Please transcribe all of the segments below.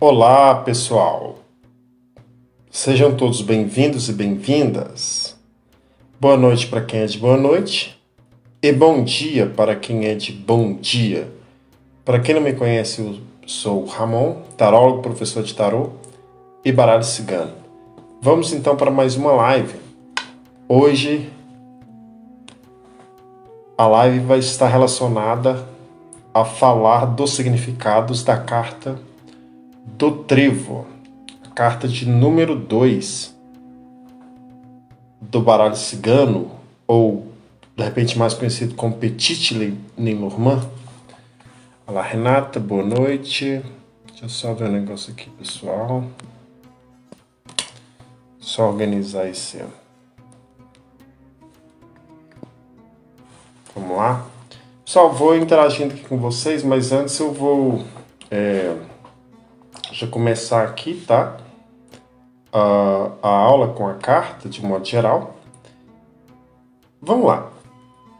Olá, pessoal. Sejam todos bem-vindos e bem-vindas. Boa noite para quem é de boa noite e bom dia para quem é de bom dia. Para quem não me conhece, eu sou o Ramon, tarólogo, professor de tarô e baralho cigano. Vamos então para mais uma live. Hoje a live vai estar relacionada a falar dos significados da carta do Trevo, a carta de número 2 do baralho cigano, ou de repente mais conhecido como Petit Lenormand. Olá, Renata, boa noite. Deixa eu só ver um negócio aqui, pessoal. Só organizar esse. Vamos lá. Pessoal, vou interagindo aqui com vocês, mas antes eu vou já começar aqui, tá? A aula com a carta, de modo geral. Vamos lá.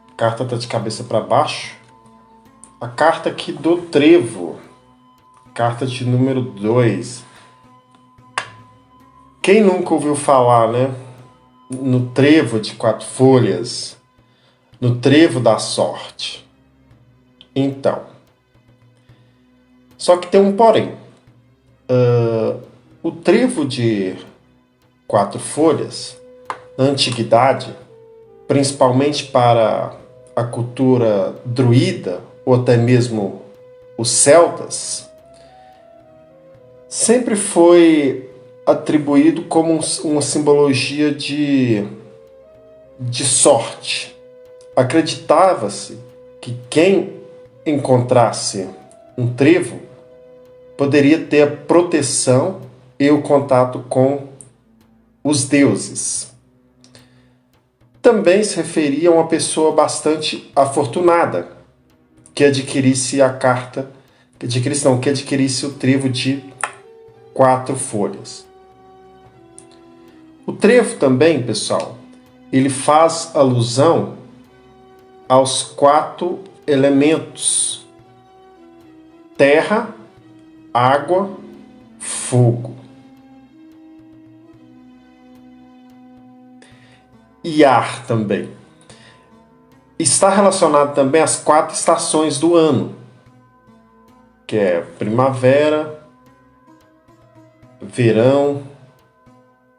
A carta tá de cabeça para baixo. A carta aqui do Trevo. Carta de número 2. Quem nunca ouviu falar, né? No Trevo de 4 folhas. No Trevo da Sorte. Então. Só que tem um porém. O trevo de 4 folhas, na antiguidade, principalmente para a cultura druida, ou até mesmo os celtas, sempre foi atribuído como uma simbologia de sorte. Acreditava-se que quem encontrasse um trevo poderia ter a proteção e o contato com os deuses. Também se referia a uma pessoa bastante afortunada que adquirisse a carta, que adquirisse o trevo de 4 folhas. O trevo também, pessoal, ele faz alusão aos 4 elementos: terra, água, fogo e ar também. Está relacionado também às 4 estações do ano, que é primavera, verão,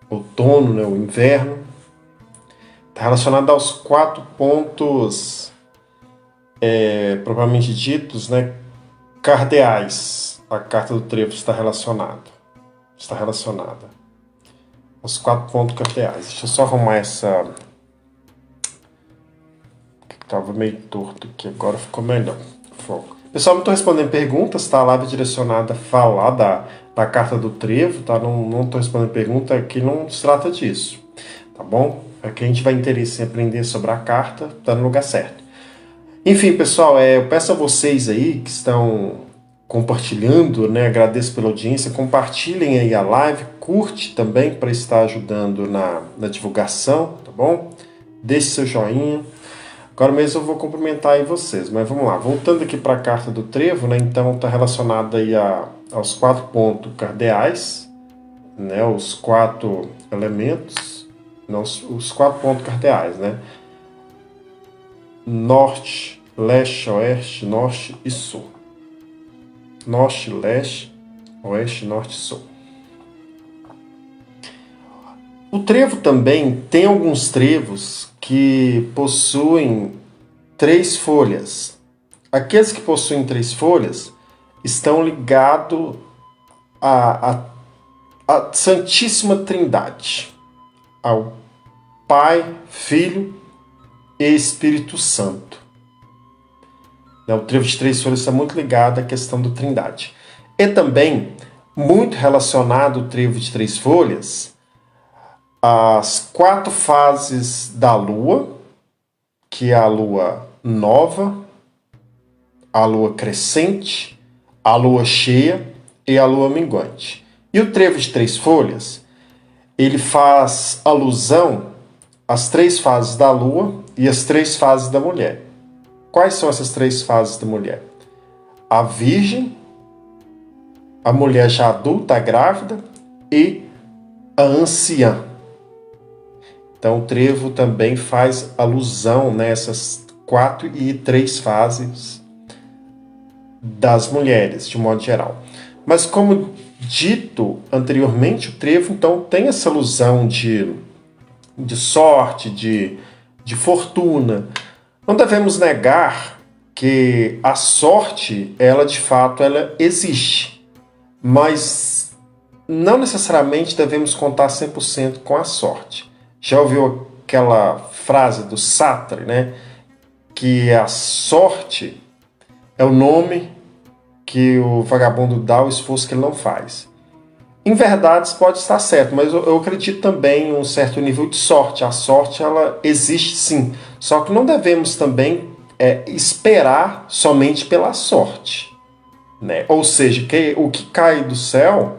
outono, né, o inverno. Está relacionado aos 4 pontos, propriamente ditos, né, cardeais. A carta do Trevo está relacionada aos 4 pontos cardeais. Deixa eu só arrumar essa... Estava meio torto aqui, agora ficou melhor. Foco. Pessoal, não estou respondendo perguntas, tá? A live é direcionada a falar da carta do Trevo, tá? Não estou respondendo pergunta, aqui não se trata disso, tá bom? Aqui a gente vai interesse em aprender sobre a carta, tá no lugar certo. Enfim, pessoal, eu peço a vocês aí que estão compartilhando, né? Agradeço pela audiência, compartilhem aí a live, curte também para estar ajudando na divulgação, tá bom? Deixe seu joinha. Agora mesmo eu vou cumprimentar aí vocês, mas vamos lá. Voltando aqui para a carta do Trevo, né? Então está relacionada aí aos 4 pontos cardeais, né? Os 4 elementos, não, os 4 pontos cardeais, né? Norte, leste, oeste, norte e sul. Norte, leste, oeste, norte e sul. O trevo também tem alguns trevos que possuem 3 folhas. Aqueles que possuem 3 folhas estão ligados à Santíssima Trindade, ao Pai, Filho e Espírito Santo. O trevo de 3 folhas está muito ligado à questão da Trindade. E também, muito relacionado o trevo de 3 folhas, às 4 fases da Lua, que é a Lua nova, a Lua crescente, a Lua cheia e a Lua minguante. E o trevo de 3 folhas, ele faz alusão às 3 fases da Lua e às 3 fases da mulher. Quais são essas 3 fases da mulher? A Virgem, a mulher já adulta, a grávida, e a anciã. Então, o trevo também faz alusão nessas 4 e 3 fases das mulheres, de modo geral. Mas, como dito anteriormente, o trevo, então, tem essa alusão de sorte, de fortuna. Não devemos negar que a sorte, ela de fato, ela existe. Mas não necessariamente devemos contar 100% com a sorte. Já ouviu aquela frase do Sartre, né? Que a sorte é o nome que o vagabundo dá ao esforço que ele não faz. Em verdade, isso pode estar certo, mas eu acredito também em um certo nível de sorte. A sorte, ela existe sim. Só que não devemos também esperar somente pela sorte, né? Ou seja, o que cai do céu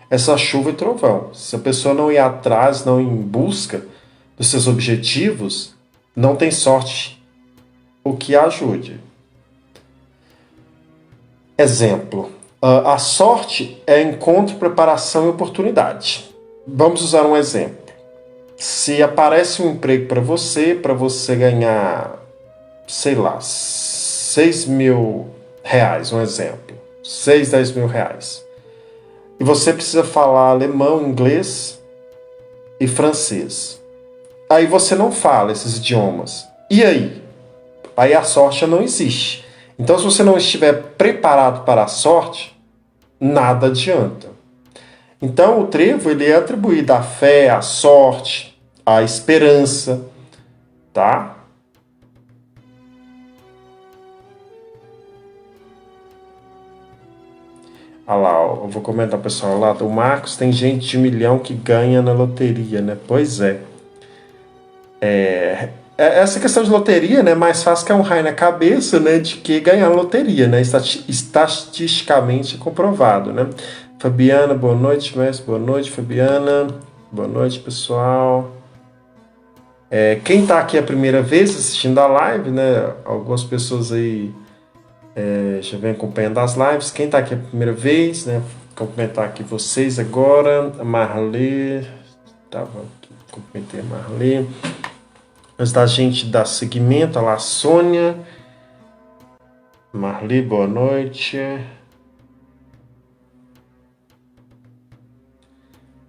é só chuva e trovão. Se a pessoa não ir atrás, não ir em busca dos seus objetivos, não tem sorte o que a ajude. Exemplo. A sorte é encontro, preparação e oportunidade. Vamos usar um exemplo. Se aparece um emprego para você ganhar, sei lá, 6 mil reais, um exemplo. 6, 10 mil reais. E você precisa falar alemão, inglês e francês. Aí você não fala esses idiomas. E aí? Aí a sorte não existe. Então, se você não estiver preparado para a sorte, nada adianta. Então, o trevo ele é atribuído à fé, à sorte, à esperança, tá? Olha lá, eu vou comentar, pessoal. Lá, o Marcos, tem gente de 1 milhão que ganha na loteria, né? Pois é. Essa questão de loteria, né, mais fácil que é um raio na cabeça, né, de que ganhar loteria, né, estatisticamente comprovado, né. Fabiana, boa noite, mestre, boa noite, Fabiana, boa noite, pessoal. Quem está aqui a primeira vez assistindo a live, né, algumas pessoas aí já vem acompanhando as lives. Quem está aqui a primeira vez, né, cumprimentar aqui vocês agora, a Marlê, cumprimentei a Marlê. Antes da gente dar seguimento, olha lá, Sônia. Marli, boa noite.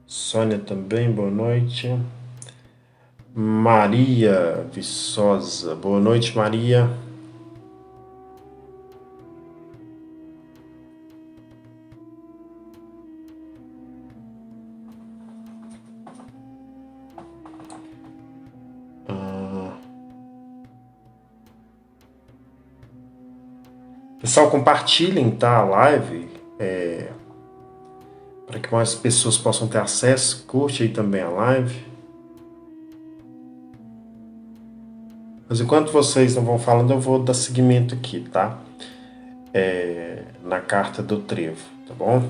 Sônia também, boa noite. Maria Viçosa, boa noite, Maria. Pessoal, compartilhem, tá, a live, para que mais pessoas possam ter acesso. Curte aí também a live. Mas enquanto vocês não vão falando, eu vou dar seguimento aqui, tá? Na carta do trevo, tá bom?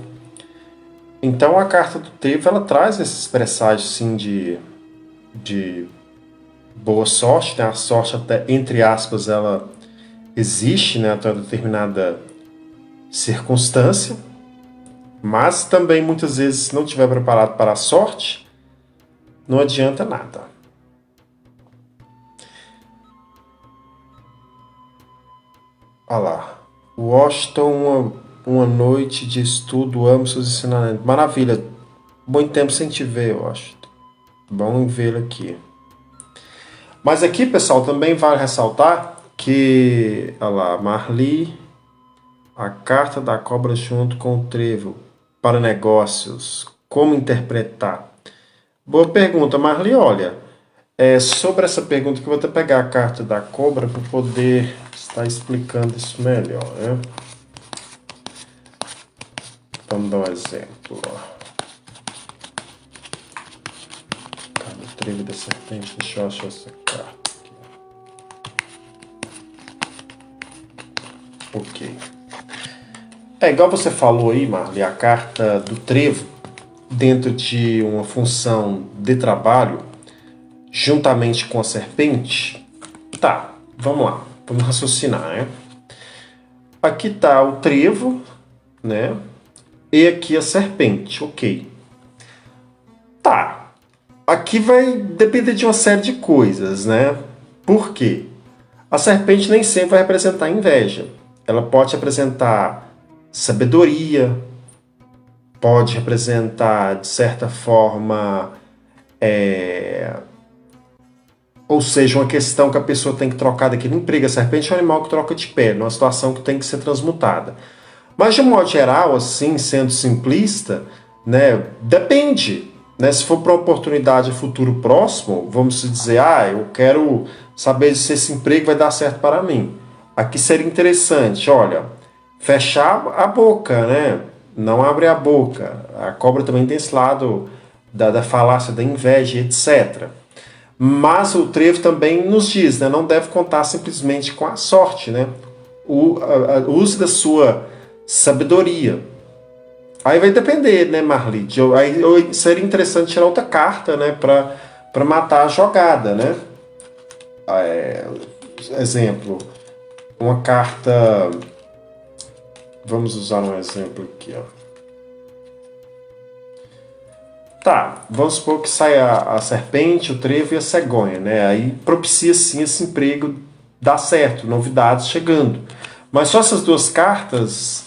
Então, a carta do trevo, ela traz esses presságios, sim, de boa sorte, né? A sorte, até, entre aspas, ela existe, né, até uma determinada circunstância, mas também muitas vezes, se não estiver preparado para a sorte, não adianta nada. Olha lá, Washington, uma noite de estudo, amo seus ensinamentos. Maravilha, muito tempo sem te ver, Washington. Bom vê-lo aqui. Mas aqui, pessoal, também vale ressaltar que, olha lá, Marli, a carta da cobra junto com o trevo para negócios, como interpretar? Boa pergunta, Marli. Olha, sobre essa pergunta que eu vou até pegar a carta da cobra para poder estar explicando isso melhor, né? Vamos dar um exemplo. Carta do trevo da serpente, deixa eu achar essa carta. Ok. Igual você falou aí, Marli, a carta do trevo, dentro de uma função de trabalho, juntamente com a serpente. Tá, vamos lá, vamos raciocinar, né? Aqui tá o trevo, né? e aqui a serpente, ok. Tá, aqui vai depender de uma série de coisas, né? Por quê? A serpente nem sempre vai representar inveja. Ela pode representar sabedoria, pode representar, de certa forma, ou seja, uma questão que a pessoa tem que trocar daquele emprego. A serpente é um animal que troca de pele, numa situação que tem que ser transmutada. Mas, de um modo geral, assim, sendo simplista, né, depende. Né? Se for para uma oportunidade futuro próximo, vamos dizer, eu quero saber se esse emprego vai dar certo para mim. Aqui seria interessante, olha, fechar a boca, né? Não abrir a boca. A cobra também tem esse lado da falácia da inveja, etc. Mas o trevo também nos diz, né? Não deve contar simplesmente com a sorte, né? Use da sua sabedoria. Aí vai depender, né, Marli? Aí seria interessante tirar outra carta, né? Para matar a jogada, né? Exemplo, uma carta... Vamos usar um exemplo aqui, ó. Tá, vamos supor que saia a serpente, o trevo e a cegonha, né? Aí propicia sim esse emprego dar certo, novidades chegando. Mas só essas duas cartas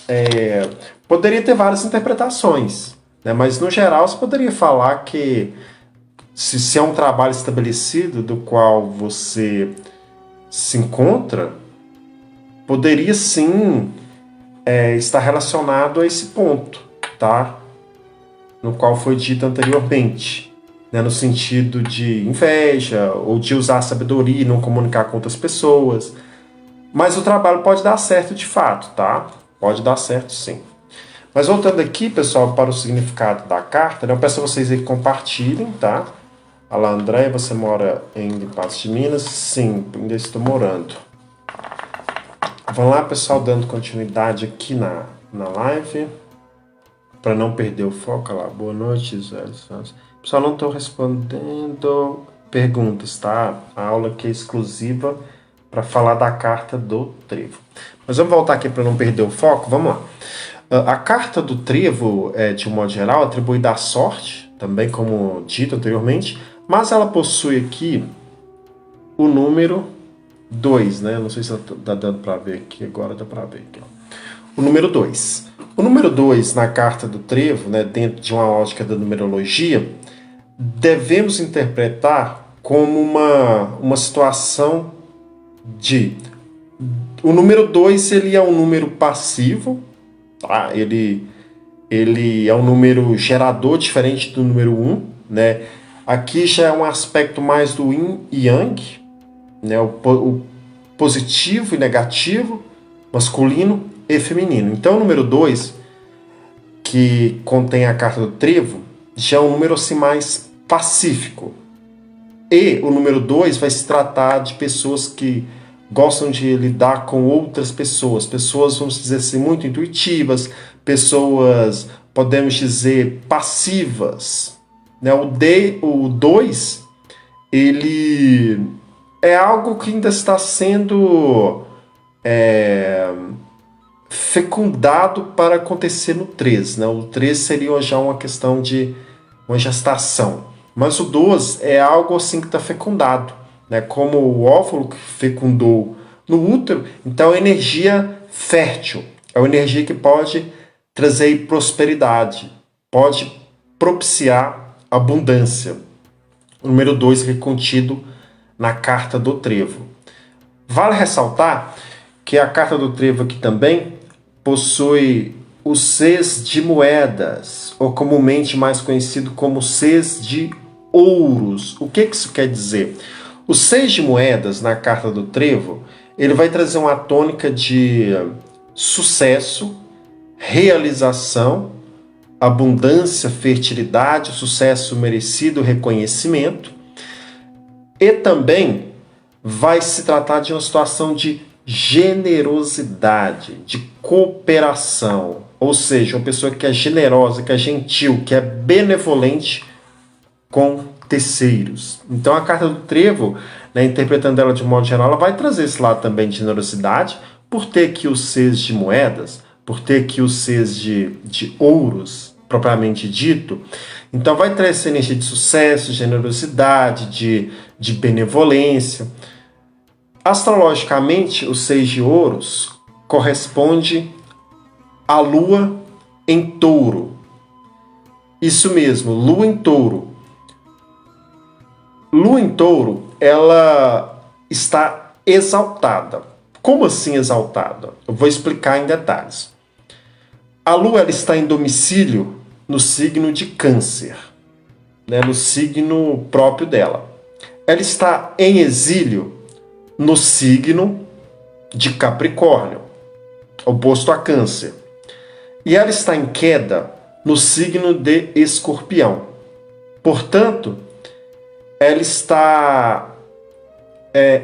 poderia ter várias interpretações, né? Mas no geral você poderia falar que se é um trabalho estabelecido do qual você se encontra, poderia sim estar relacionado a esse ponto, tá? No qual foi dito anteriormente, né? No sentido de inveja ou de usar a sabedoria e não comunicar com outras pessoas. Mas o trabalho pode dar certo de fato, tá? Pode dar certo sim. Mas voltando aqui, pessoal, para o significado da carta, né? Eu peço a vocês aí que compartilhem, tá? Olá, André, você mora em Patos de Minas? Sim, ainda estou morando. Vamos lá, pessoal, dando continuidade aqui na live. Para não perder o foco, olha lá. Boa noite, Zé. Pessoal, não estou respondendo perguntas, tá? A aula aqui é exclusiva para falar da carta do trevo. Mas vamos voltar aqui para não perder o foco, vamos lá. A carta do trevo, de um modo geral, atribuída à sorte, também como dito anteriormente, mas ela possui aqui o número 2, né? Não sei se está dando para ver aqui, agora dá para ver aqui, ó. O número 2. O número 2 na carta do trevo, né, dentro de uma lógica da numerologia, devemos interpretar como uma situação de... O número 2 ele é um número passivo, tá? Ele é um número gerador diferente do número 1, né? Aqui já é um aspecto mais do yin e yang, né? O positivo e negativo, masculino e feminino. Então o número 2, que contém a carta do trevo, já é um número assim mais pacífico. E o número 2 vai se tratar de pessoas que gostam de lidar com outras pessoas, vamos dizer assim, muito intuitivas, pessoas, podemos dizer, passivas, né? O 2, ele é algo que ainda está sendo fecundado para acontecer no 3, né? O 3 seria já uma questão de uma gestação, mas o 2 é algo assim que está fecundado, né? Como o óvulo que fecundou no útero, então é energia fértil, é uma energia que pode trazer prosperidade, pode propiciar abundância. O número 2 é contido na carta do trevo. Vale ressaltar que a carta do trevo aqui também possui o 6 de moedas, ou comumente mais conhecido como 6 de ouros. O que isso quer dizer? O 6 de moedas na carta do trevo, ele vai trazer uma tônica de sucesso, realização, abundância, fertilidade, sucesso merecido, reconhecimento. E também vai se tratar de uma situação de generosidade, de cooperação. Ou seja, uma pessoa que é generosa, que é gentil, que é benevolente com terceiros. Então a carta do trevo, né, interpretando ela de um modo geral, ela vai trazer esse lado também de generosidade, por ter aqui os 6 de moedas, por ter aqui os Cs de ouros, propriamente dito. Então vai trazer essa energia de sucesso, generosidade, de benevolência. Astrologicamente, o 6 de ouros corresponde à Lua em Touro. Isso mesmo, Lua em Touro. Lua em Touro, ela está exaltada. Como assim exaltada? Eu vou explicar em detalhes. A Lua ela está em domicílio no signo de Câncer, né, no signo próprio dela. Ela está em exílio no signo de Capricórnio, oposto a Câncer. E ela está em queda no signo de Escorpião. Portanto, ela está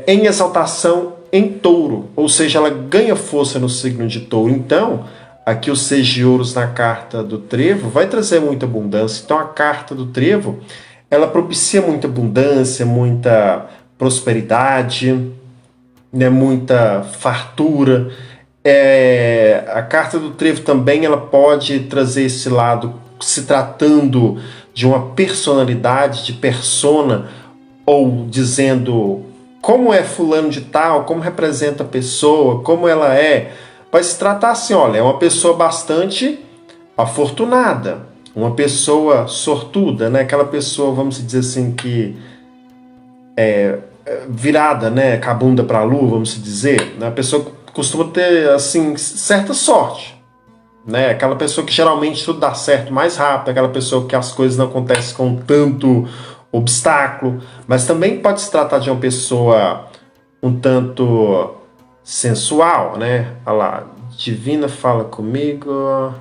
em exaltação em Touro, ou seja, ela ganha força no signo de Touro. Então, aqui o 6 de ouros na carta do trevo vai trazer muita abundância. Então, a carta do trevo, ela propicia muita abundância, muita prosperidade, né, muita fartura. A carta do trevo também ela pode trazer esse lado, se tratando de uma personalidade, de persona, ou dizendo como é fulano de tal, como representa a pessoa, como ela é. Vai se tratar assim, olha, é uma pessoa bastante afortunada, uma pessoa sortuda, né? Aquela pessoa, vamos dizer assim, que virada, né? Com a bunda para a lua, vamos dizer. Né? A pessoa costuma ter, assim, certa sorte. Né? Aquela pessoa que geralmente tudo dá certo mais rápido, aquela pessoa que as coisas não acontecem com tanto obstáculo, mas também pode se tratar de uma pessoa um tanto sensual, né? Olha lá, Divina fala comigo.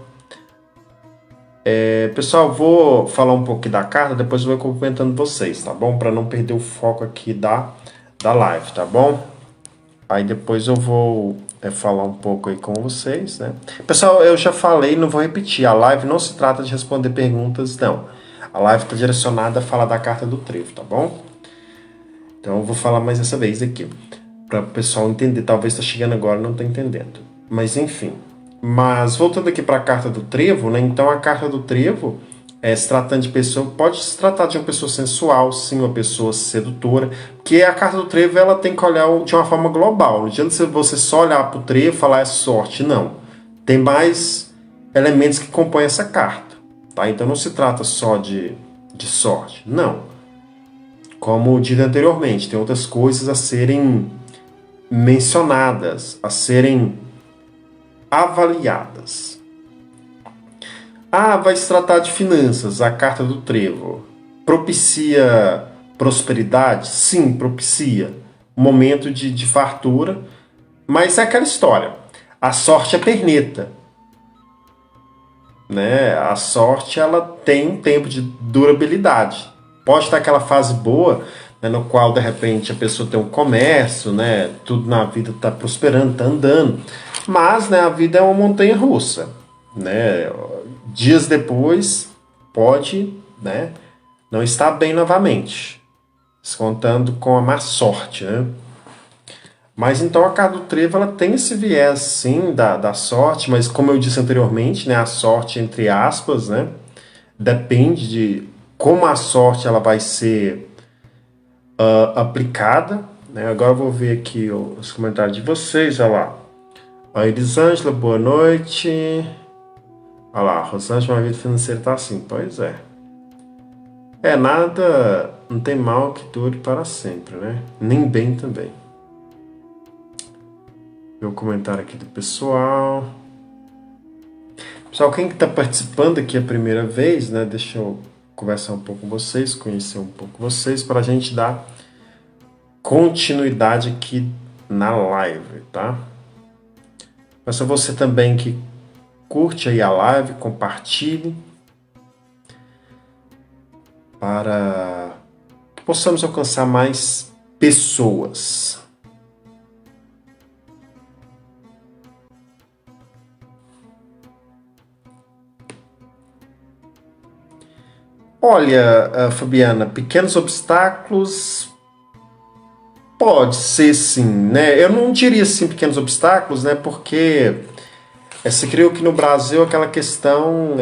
Pessoal, vou falar um pouco da carta, depois eu vou complementando vocês, tá bom? Para não perder o foco aqui da live, tá bom? Aí depois eu vou falar um pouco aí com vocês, né? Pessoal, eu já falei, não vou repetir, a live não se trata de responder perguntas, não. A live está direcionada a falar da carta do trevo, tá bom? Então eu vou falar mais essa vez aqui, para o pessoal entender. Talvez está chegando agora e não está entendendo. Mas enfim. Mas voltando aqui para a carta do trevo, né? Então a carta do trevo, se tratando de pessoa, pode se tratar de uma pessoa sensual, sim, uma pessoa sedutora, porque a carta do trevo ela tem que olhar de uma forma global. Não adianta você só olhar para o trevo e falar é sorte, não. Tem mais elementos que compõem essa carta. Tá? Então não se trata só de sorte, não. Como dito anteriormente, tem outras coisas a serem mencionadas, a serem avaliadas. Vai se tratar de finanças, a carta do trevo. Propicia prosperidade? Sim, propicia. Um momento de fartura, mas é aquela história. A sorte é perneta. Né? A sorte ela tem um tempo de durabilidade. Pode estar aquela fase boa, né, no qual de repente a pessoa tem um comércio, né, tudo na vida está prosperando, está andando, mas né, a vida é uma montanha russa. Né? Dias depois pode, né, não estar bem novamente, contando com a má sorte. Né? Mas então a carta do trevo ela tem esse viés sim da sorte, mas como eu disse anteriormente, né, a sorte entre aspas, né, depende de como a sorte ela vai ser aplicada. Né? Agora eu vou ver aqui os comentários de vocês. Olha lá. A Elisângela, boa noite. Olha lá, Rosângela, minha vida financeira tá assim. Pois é. Nada, não tem mal que dure para sempre, né? Nem bem também. Meu comentário aqui do pessoal. Pessoal, quem está participando aqui a primeira vez, né? Deixa eu conversar um pouco com vocês, conhecer um pouco vocês, para a gente dar continuidade aqui na live, tá? Peço a você também que curte aí a live, compartilhe, para que possamos alcançar mais pessoas. Olha, Fabiana, pequenos obstáculos pode ser sim, né? Eu não diria assim pequenos obstáculos, né? Porque Você criou aqui no Brasil aquela questão,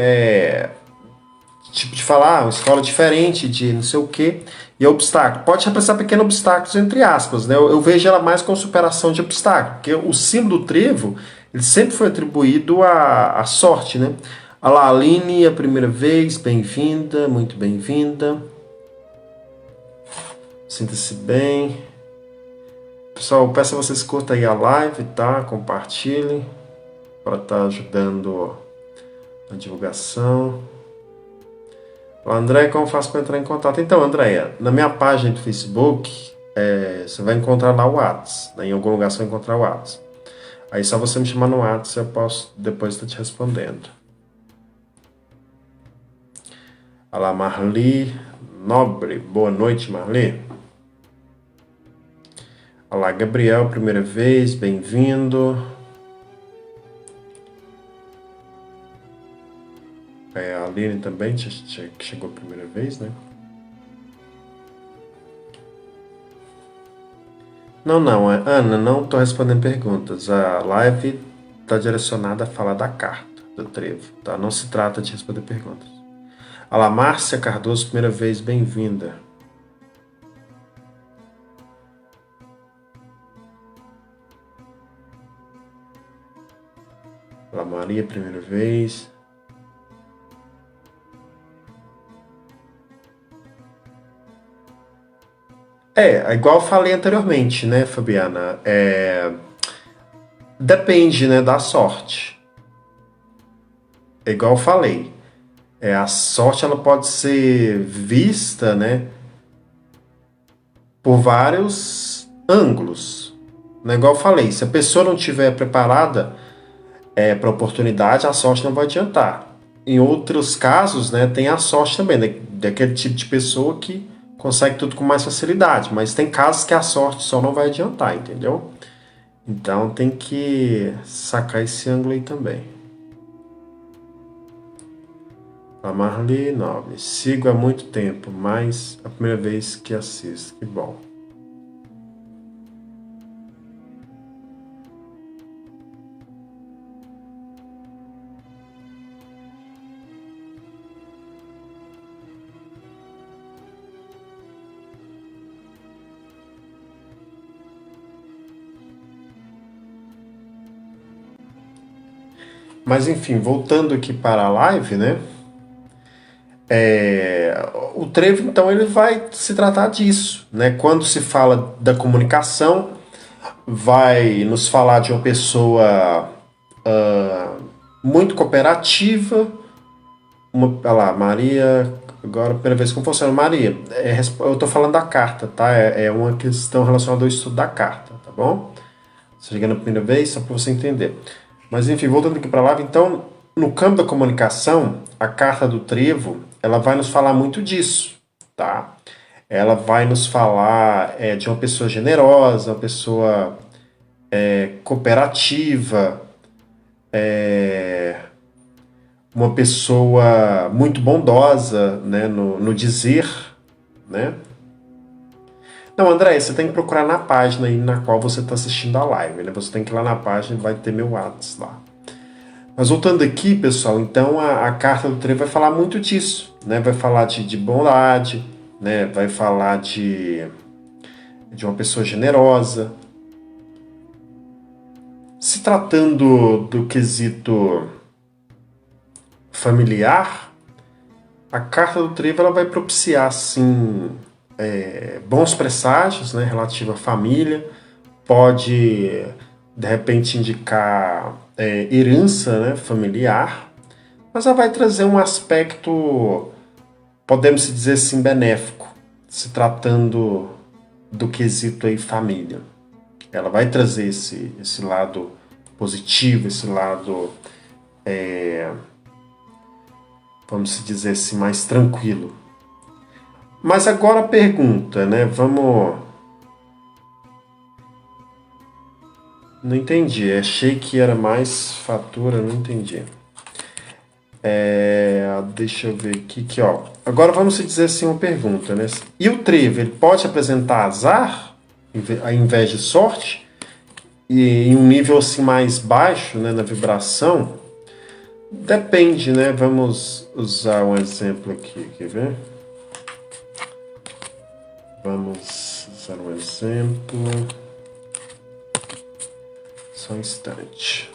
tipo de falar, uma escola diferente de não sei o quê, e é obstáculo. Pode representar pequenos obstáculos, entre aspas, né? Eu vejo ela mais como superação de obstáculo, porque o símbolo do trevo, ele sempre foi atribuído à sorte, né? Olha lá, Aline, a primeira vez, bem-vinda, muito bem-vinda. Sinta-se bem. Pessoal, eu peço a vocês que curtam aí a live, tá? Compartilhem, para estar ajudando a divulgação. André, como eu faço para entrar em contato? Então, Andréia, na minha página do Facebook, você vai encontrar lá o WhatsApp. Né? Em algum lugar você vai encontrar o WhatsApp. Aí só você me chamar no WhatsApp, eu posso depois estar te respondendo. Olha lá, Marli Nobre. Boa noite, Marli. Olha lá, Gabriel, primeira vez, bem-vindo. A Aline também, que chegou a primeira vez, né? Não, Ana, não estou respondendo perguntas. A live está direcionada a falar da carta do trevo, tá? Não se trata de responder perguntas. Olha lá, Márcia Cardoso, primeira vez, bem-vinda. Olha lá, Maria, primeira vez. Igual eu falei anteriormente, né, Fabiana? Depende, né, da sorte. É igual eu falei. A sorte ela pode ser vista, né, por vários ângulos. Né? Igual eu falei, se a pessoa não estiver preparada para a oportunidade, a sorte não vai adiantar. Em outros casos, né, tem a sorte também, né, daquele tipo de pessoa que consegue tudo com mais facilidade, mas tem casos que a sorte só não vai adiantar, entendeu? Então tem que sacar esse ângulo aí também. A Marli Nobre. Sigo há muito tempo, mas a primeira vez que assisto. Que bom. Mas enfim, voltando aqui para a live, né? O trevo, então, ele vai se tratar disso, né? Quando se fala da comunicação, vai nos falar de uma pessoa muito cooperativa. Olha lá, Maria, agora, primeira vez como funciona. Maria, eu estou falando da carta, tá? É uma questão relacionada ao estudo da carta, tá bom? Você chegando a primeira vez, só para você entender. Mas enfim, voltando aqui para lá, então, no campo da comunicação, a carta do trevo, ela vai nos falar muito disso, tá? Ela vai nos falar de uma pessoa generosa, uma pessoa cooperativa, uma pessoa muito bondosa, né, no dizer, né? Não, André, você tem que procurar na página aí na qual você está assistindo a live, né? Você tem que ir lá na página e vai ter meu WhatsApp lá. Mas voltando aqui, pessoal, então a carta do trevo vai falar muito disso, né? Vai falar de bondade, né? Vai falar de uma pessoa generosa. Se tratando do quesito familiar, a carta do trevo ela vai propiciar, sim, bons presságios, né, relativo à família. Pode, de repente, indicar herança, né, familiar, mas ela vai trazer um aspecto, podemos dizer assim, benéfico, se tratando do quesito aí família. Ela vai trazer esse lado positivo, esse lado, vamos dizer assim, mais tranquilo. Mas agora a pergunta, né? Não entendi. Achei que era mais fatura, não entendi. Deixa eu ver aqui, ó. Agora vamos dizer assim uma pergunta, né? E o trevo, ele pode apresentar azar ao invés de sorte? e em um nível assim mais baixo, né, na vibração, depende, né? Vamos usar um exemplo aqui, quer ver? Vamos usar um exemplo. Só um instante.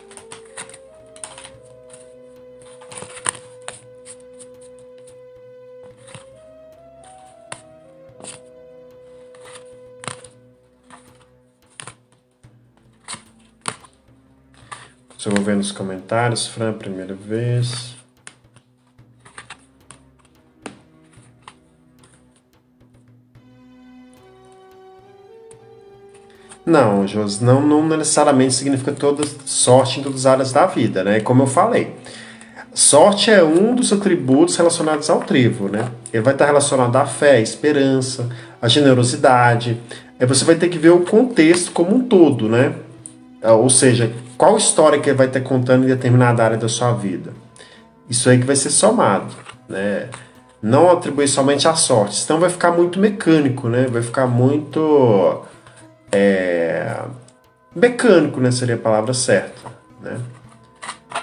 Deixa eu ver nos comentários, Fran, primeira vez. Não, Josi, não necessariamente significa toda sorte em todas as áreas da vida, né? Como eu falei, sorte é um dos atributos relacionados ao trevo, né? Ele vai estar relacionado à fé, à esperança, à generosidade. Aí você vai ter que ver o contexto como um todo, né? Ou seja, qual história que ele vai estar contando em determinada área da sua vida. Isso aí que vai ser somado, né? Não atribuir somente a sorte, senão vai ficar muito mecânico, né? Vai ficar muito mecânico, né? Seria a palavra certa, né?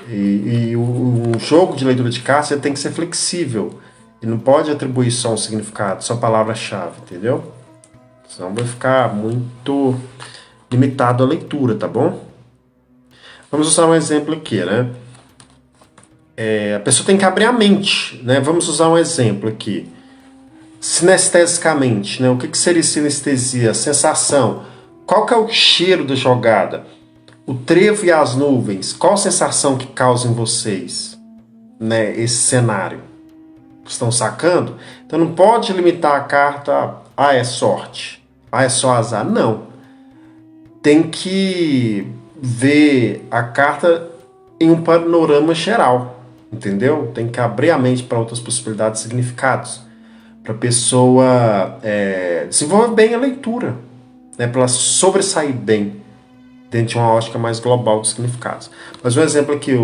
E o jogo de leitura de carta tem que ser flexível e não pode atribuir só um significado, só palavra-chave, entendeu? Senão vai ficar muito limitado à leitura, tá bom? Vamos usar um exemplo aqui, né? A pessoa tem que abrir a mente, né? Vamos usar um exemplo aqui. Sinestesicamente, né? O que seria sinestesia? Sensação. Qual que é o cheiro da jogada? O trevo e as nuvens. Qual a sensação que causa em vocês, né? Esse cenário. Estão sacando? Então não pode limitar a carta a é sorte, é só azar. Não. Tem que ver a carta em um panorama geral, entendeu? Tem que abrir a mente para outras possibilidades e significados, para a pessoa desenvolver bem a leitura, né? Para ela sobressair bem dentro de uma ótica mais global de significados. Mas um exemplo aqui,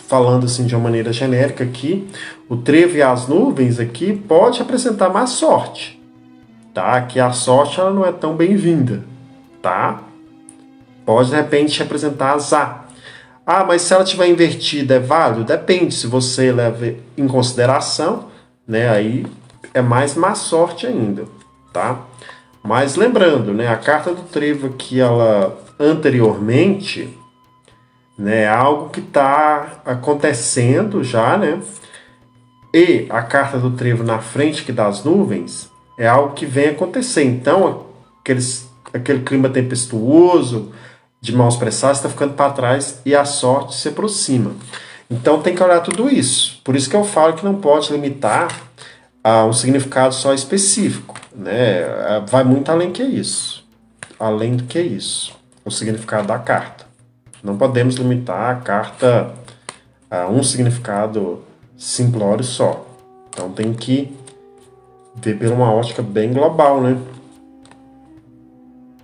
falando assim de uma maneira genérica aqui, o trevo e as nuvens aqui pode representar mais sorte, tá? Que a sorte ela não é tão bem-vinda, tá? Pode de repente representar azar. Ah, mas se ela estiver invertida é válido? Depende, se você leva em consideração, né? Aí é mais má sorte ainda, tá? Mas lembrando, né? A carta do trevo aqui, ela anteriormente, né? É algo que está acontecendo já, né? E a carta do trevo na frente que das nuvens é algo que vem acontecer. Então, aquele clima tempestuoso, de maus presságios, está ficando para trás e a sorte se aproxima. Então tem que olhar tudo isso. Por isso que eu falo que não pode limitar a um significado só específico, né? Vai muito além que isso. Além do que isso. O significado da carta. Não podemos limitar a carta a um significado simplório só. Então tem que ver por uma ótica bem global, né?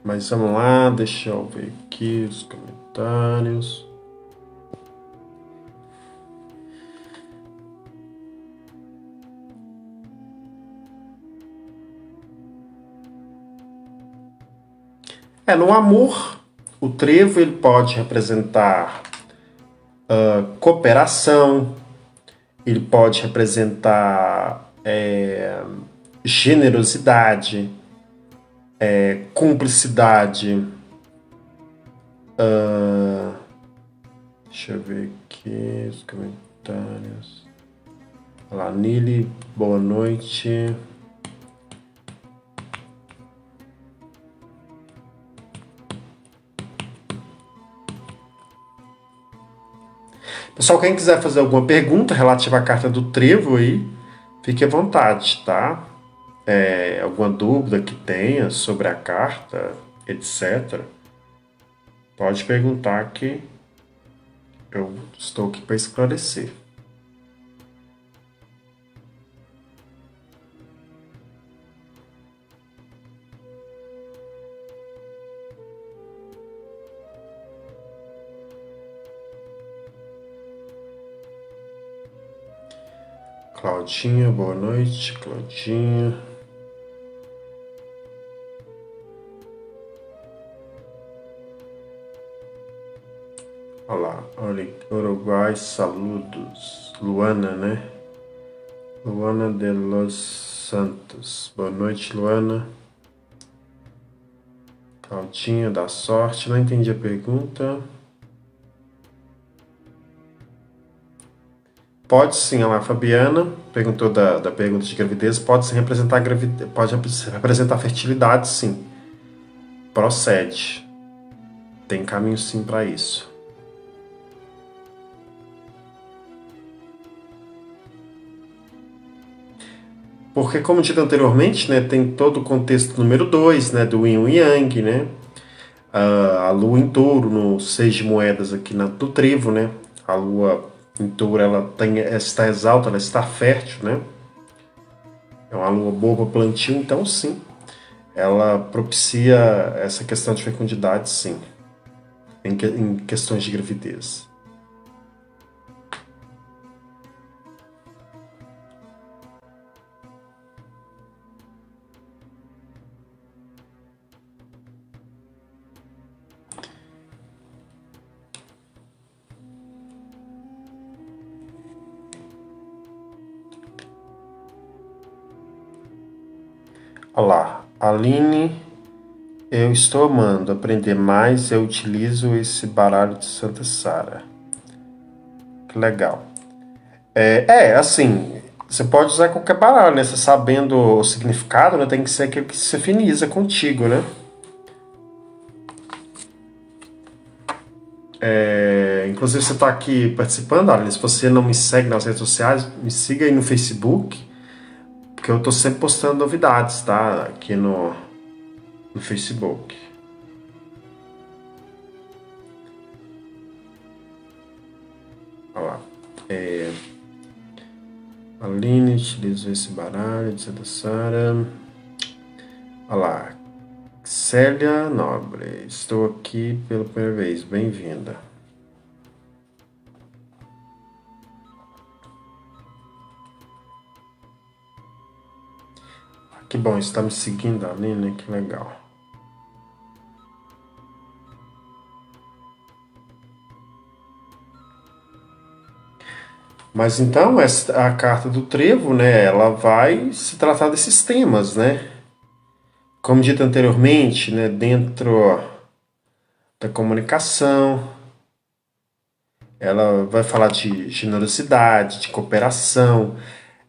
Mas vamos lá, deixa eu ver aqui os comentários. No amor, o trevo ele pode representar cooperação, ele pode representar generosidade, cumplicidade. Deixa eu ver aqui os comentários. Olá, Nili, boa noite. Pessoal, quem quiser fazer alguma pergunta relativa à carta do trevo aí, fique à vontade, tá? Alguma dúvida que tenha sobre a carta, etc., pode perguntar que eu estou aqui para esclarecer. Claudinha, boa noite, Claudinha. Uruguai, saludos. Luana, né? Luana de los Santos. Boa noite, Luana. Claudinha da Sorte. Não entendi a pergunta. Pode sim, a Fabiana perguntou da pergunta de gravidez. Pode sim representar gravidez, pode representar fertilidade, sim. Procede. Tem caminho sim para isso. Porque, como dito anteriormente, né, tem todo o contexto número 2, né, do Yin e Yang, né? A Lua em Touro, no 6 de moedas aqui do trevo, né? A Lua em Touro, ela está exalta, ela está fértil, né? É uma lua boa para plantio, então sim, ela propicia essa questão de fecundidade, sim, em questões de gravidez. Olá, Aline, eu estou amando aprender mais, eu utilizo esse baralho de Santa Sara. Que legal. Assim, você pode usar qualquer baralho, né? Você sabendo o significado, né? Tem que ser aquele que se afiniza contigo, né? Inclusive você está aqui participando, Aline, se você não me segue nas redes sociais, me siga aí no Facebook, porque eu estou sempre postando novidades, tá? Aqui no Facebook. Olha lá. Aline, utilizo esse baralho de Santa Sara. Olha lá. Célia Nobre, estou aqui pela primeira vez, bem-vinda. Que bom, está me seguindo, Aline, que legal. Mas então, a carta do trevo, né, ela vai se tratar desses temas, né? Como dito anteriormente, né, dentro da comunicação, ela vai falar de generosidade, de cooperação.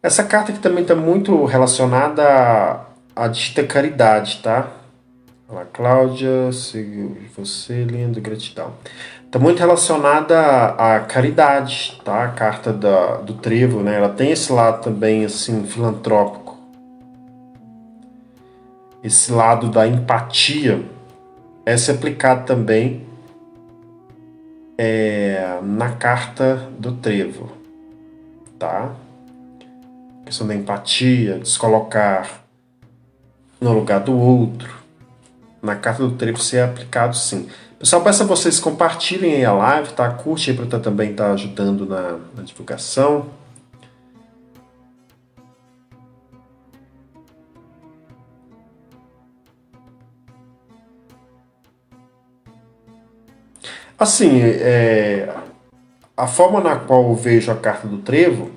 Essa carta aqui também está muito relacionada à dita caridade, tá? Olá, Cláudia, sigo você, lindo, gratidão. Está muito relacionada à caridade, tá? A carta do trevo, né? Ela tem esse lado também, assim, filantrópico. Esse lado da empatia é se aplicado também na carta do trevo, tá? A questão da empatia, de se colocar no lugar do outro. Na carta do trevo ser aplicado, sim. Pessoal, peço a vocês compartilhem aí a live, tá? Curte aí para também estar ajudando na divulgação. Assim, a forma na qual eu vejo a carta do trevo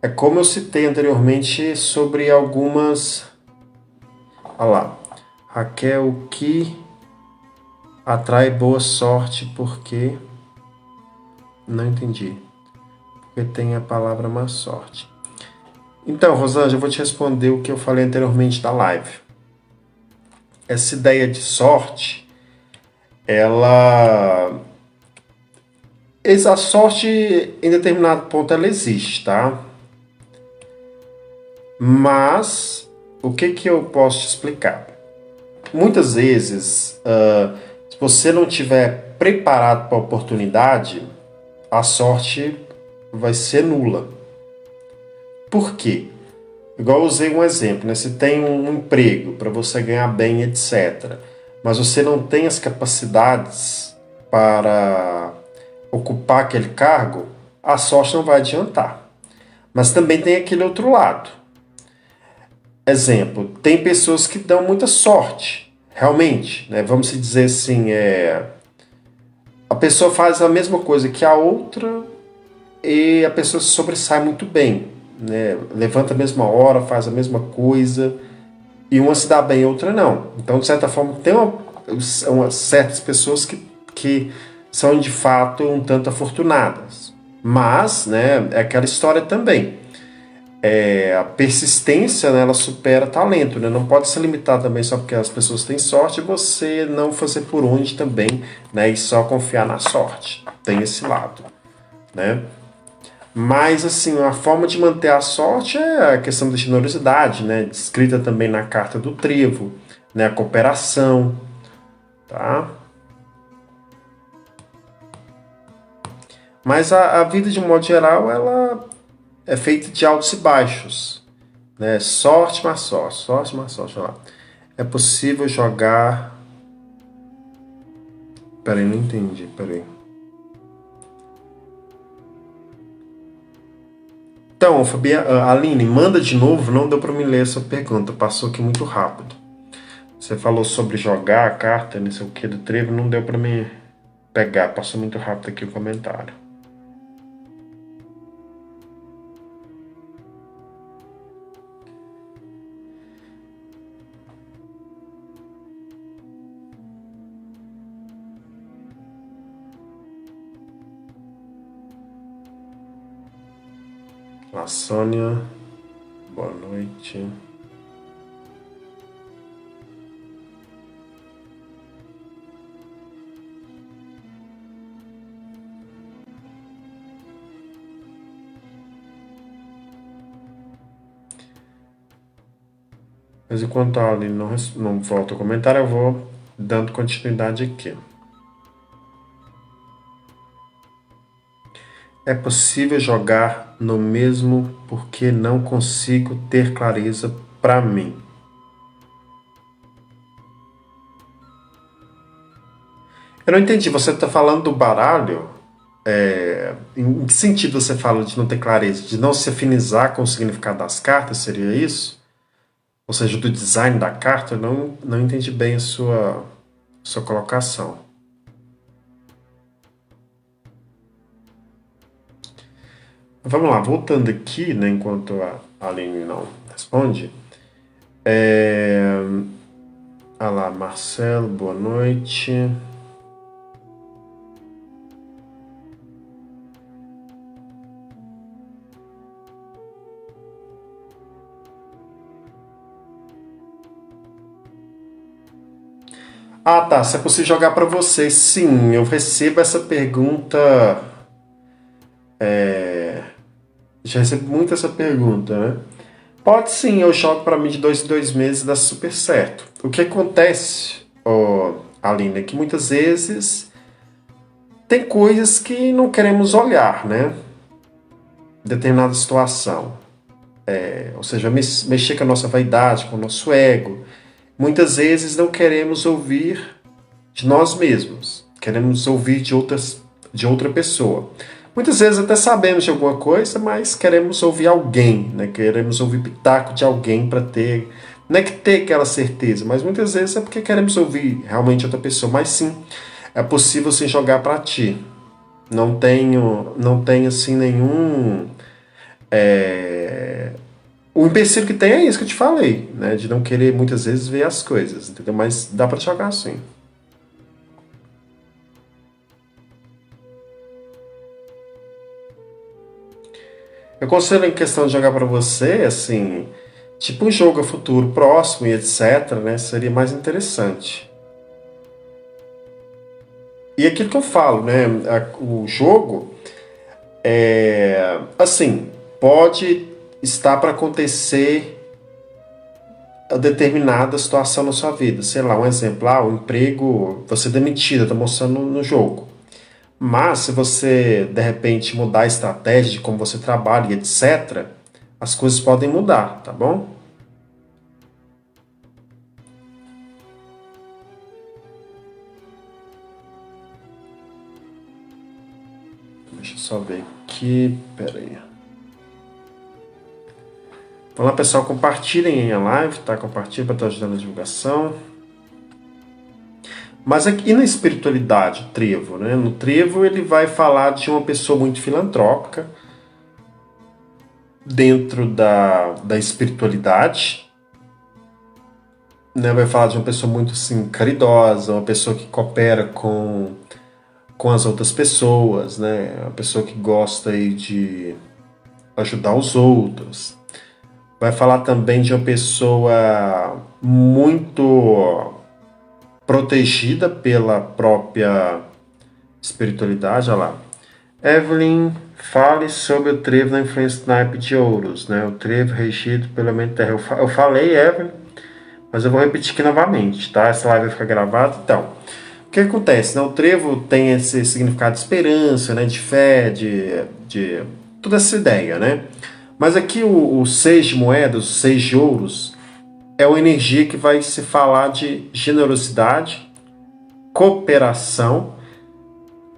é como eu citei anteriormente sobre algumas... Olha lá. Raquel, o que atrai boa sorte porque... Não entendi. Porque tem a palavra má sorte. Então, Rosângela, eu vou te responder o que eu falei anteriormente da live. Essa ideia de sorte, a sorte, em determinado ponto, ela existe, tá? Mas, o que eu posso te explicar? Muitas vezes, se você não estiver preparado para a oportunidade, a sorte vai ser nula. Por quê? Igual eu usei um exemplo, né? Você tem um emprego para você ganhar bem, etc. Mas você não tem as capacidades para ocupar aquele cargo, a sorte não vai adiantar. Mas também tem aquele outro lado. Exemplo, tem pessoas que dão muita sorte, realmente, né? Vamos dizer assim, a pessoa faz a mesma coisa que a outra e a pessoa se sobressai muito bem, né? Levanta a mesma hora, faz a mesma coisa, e uma se dá bem e outra não. Então, de certa forma, tem certas pessoas que são de fato um tanto afortunadas. Mas, né, é aquela história também. A persistência, né, ela supera talento, né? Não pode se limitar também só porque as pessoas têm sorte, você não fazer por onde também, né, e só confiar na sorte. Tem esse lado, né? Mas, assim, a forma de manter a sorte é a questão da generosidade, né? Descrita também na carta do trevo, né? A cooperação, tá? Mas a vida, de um modo geral, ela é feita de altos e baixos, né? Sorte mais sorte, sorte mais sorte, olha lá. É possível jogar... Peraí, não entendi, peraí. Então, Aline, manda de novo, não deu para me ler essa pergunta, passou aqui muito rápido. Você falou sobre jogar a carta, não sei o que, do trevo, não deu para me pegar, passou muito rápido aqui o comentário. Olá, Sônia, boa noite. Mas enquanto a Aline não volta o comentário, eu vou dando continuidade aqui. É possível jogar no mesmo porque não consigo ter clareza para mim. Eu não entendi, você está falando do baralho? Em que sentido você fala de não ter clareza? De não se afinizar com o significado das cartas, seria isso? Ou seja, do design da carta? Eu não entendi bem a sua colocação. Vamos lá, voltando aqui, né, enquanto a Aline não responde. Olá, Marcelo, boa noite. Ah, tá. Se é possível jogar para você. Sim, eu recebo essa pergunta. Já recebo muito essa pergunta, né? Pode sim, eu jogo para mim de 2 em 2 meses, dá super certo. O que acontece, Aline, é que muitas vezes tem coisas que não queremos olhar, né? Determinada situação. Ou seja, mexer com a nossa vaidade, com o nosso ego. Muitas vezes não queremos ouvir de nós mesmos. Queremos ouvir de outra pessoa. Muitas vezes até sabemos de alguma coisa, mas queremos ouvir alguém, né? Queremos ouvir pitaco de alguém para ter... Não é que ter aquela certeza, mas muitas vezes é porque queremos ouvir realmente outra pessoa. Mas sim, é possível sim jogar para ti. Não tenho assim nenhum... O empecilho que tem é isso que eu te falei, né? De não querer muitas vezes ver as coisas, entendeu? Mas dá para jogar assim. Eu considero em questão de jogar para você, assim, tipo um jogo a futuro próximo e etc, né? Seria mais interessante. E aquilo que eu falo, né? O jogo assim, pode estar para acontecer a determinada situação na sua vida. Sei lá, um exemplo, o emprego, você é demitido, tá mostrando no jogo. Mas se você, de repente, mudar a estratégia de como você trabalha e etc., as coisas podem mudar, tá bom? Deixa eu só ver aqui, peraí. Vamos lá, pessoal, compartilhem a live, tá? Compartilhem para estar ajudando a divulgação. Mas aqui na espiritualidade, o trevo, né? No trevo ele vai falar de uma pessoa muito filantrópica dentro da espiritualidade, né? Vai falar de uma pessoa muito assim, caridosa, uma pessoa que coopera com as outras pessoas, né? Uma pessoa que gosta aí de ajudar os outros. Vai falar também de uma pessoa muito protegida pela própria espiritualidade. Olha lá. Evelyn, fale sobre o trevo na influência do naipe de ouros, né? O trevo regido pelo elemento terra. Eu falei, Evelyn, mas eu vou repetir aqui novamente, tá? Essa live vai ficar gravada. Então, o que acontece? Né? O trevo tem esse significado de esperança, né? De fé, de toda essa ideia, né? Mas aqui o 6 de moedas, o 6 de ouros, é uma energia que vai se falar de generosidade, cooperação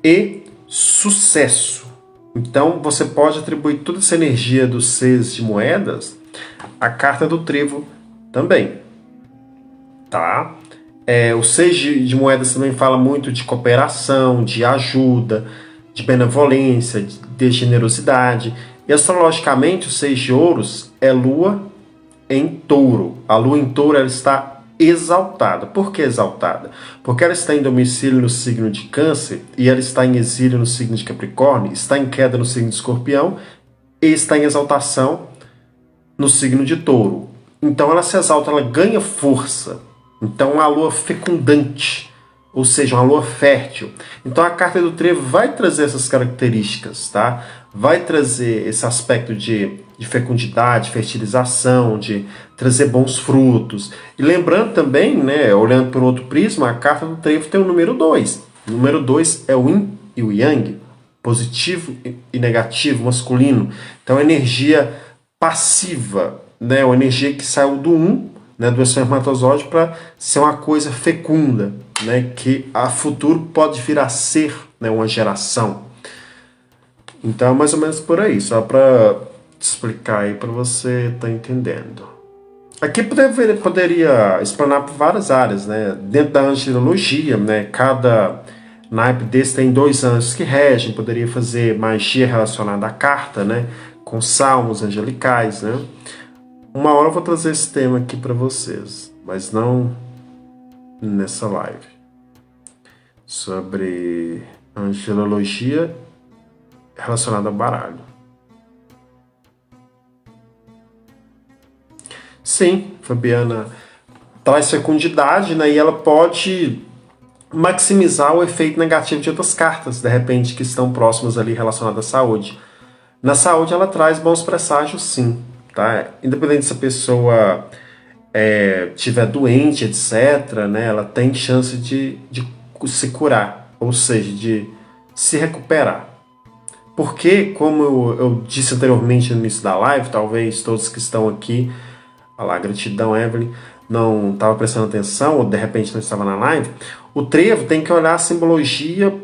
e sucesso. Então você pode atribuir toda essa energia dos 6 de moedas à carta do trevo também. Tá? O 6 de moedas também fala muito de cooperação, de ajuda, de benevolência, de generosidade. E astrologicamente, o 6 de ouros é lua em touro. A lua em touro ela está exaltada. Por que exaltada? Porque ela está em domicílio no signo de Câncer e ela está em exílio no signo de Capricórnio, está em queda no signo de Escorpião e está em exaltação no signo de Touro. Então ela se exalta, ela ganha força. Então a lua fecundante, ou seja, uma lua fértil. Então a carta do trevo vai trazer essas características, tá? Vai trazer esse aspecto de fecundidade, fertilização, de trazer bons frutos. E lembrando também, né, olhando por outro prisma, a carta do trevo tem o número 2. O número 2 é o yin e o yang, positivo e negativo, masculino. Então a energia passiva, né, uma energia que saiu do 1, né, do espermatozoide, para ser uma coisa fecunda, né, que a futuro pode vir a ser, né, uma geração. Então é mais ou menos por aí, só para explicar aí para você estar entendendo. Aqui poderia explanar por várias áreas, né? Dentro da angelologia, né? Cada naipe desse tem 2 anjos que regem, poderia fazer magia relacionada à carta, né? Com salmos angelicais, né? Uma hora eu vou trazer esse tema aqui para vocês, mas não nessa live. Sobre angelologia relacionada ao baralho. Sim, Fabiana, traz fecundidade, né? E ela pode maximizar o efeito negativo de outras cartas, de repente, que estão próximas ali relacionadas à saúde. Na saúde, ela traz bons presságios, sim, tá? Independente se a pessoa estiver doente, etc., né? Ela tem chance de se curar, ou seja, de se recuperar. Porque, como eu disse anteriormente no início da live, talvez todos que estão aqui, olha lá, gratidão, Evelyn, não estava prestando atenção, ou de repente não estava na live, o trevo tem que olhar a simbologia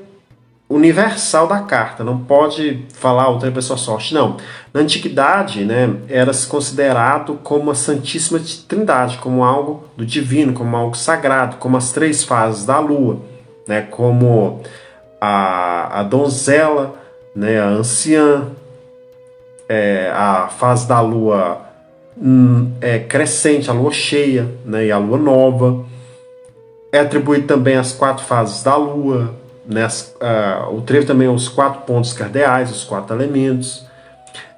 universal da carta, não pode falar o trevo é sua sorte, não. Na antiguidade, né, era considerado como a Santíssima Trindade, como algo do divino, como algo sagrado, como as 3 fases da lua, né, como a donzela, né, a anciã, a fase da lua crescente, a lua cheia, né, e a lua nova. É atribuído também às 4 fases da lua, né, o trevo também aos 4 pontos cardeais, os 4 elementos.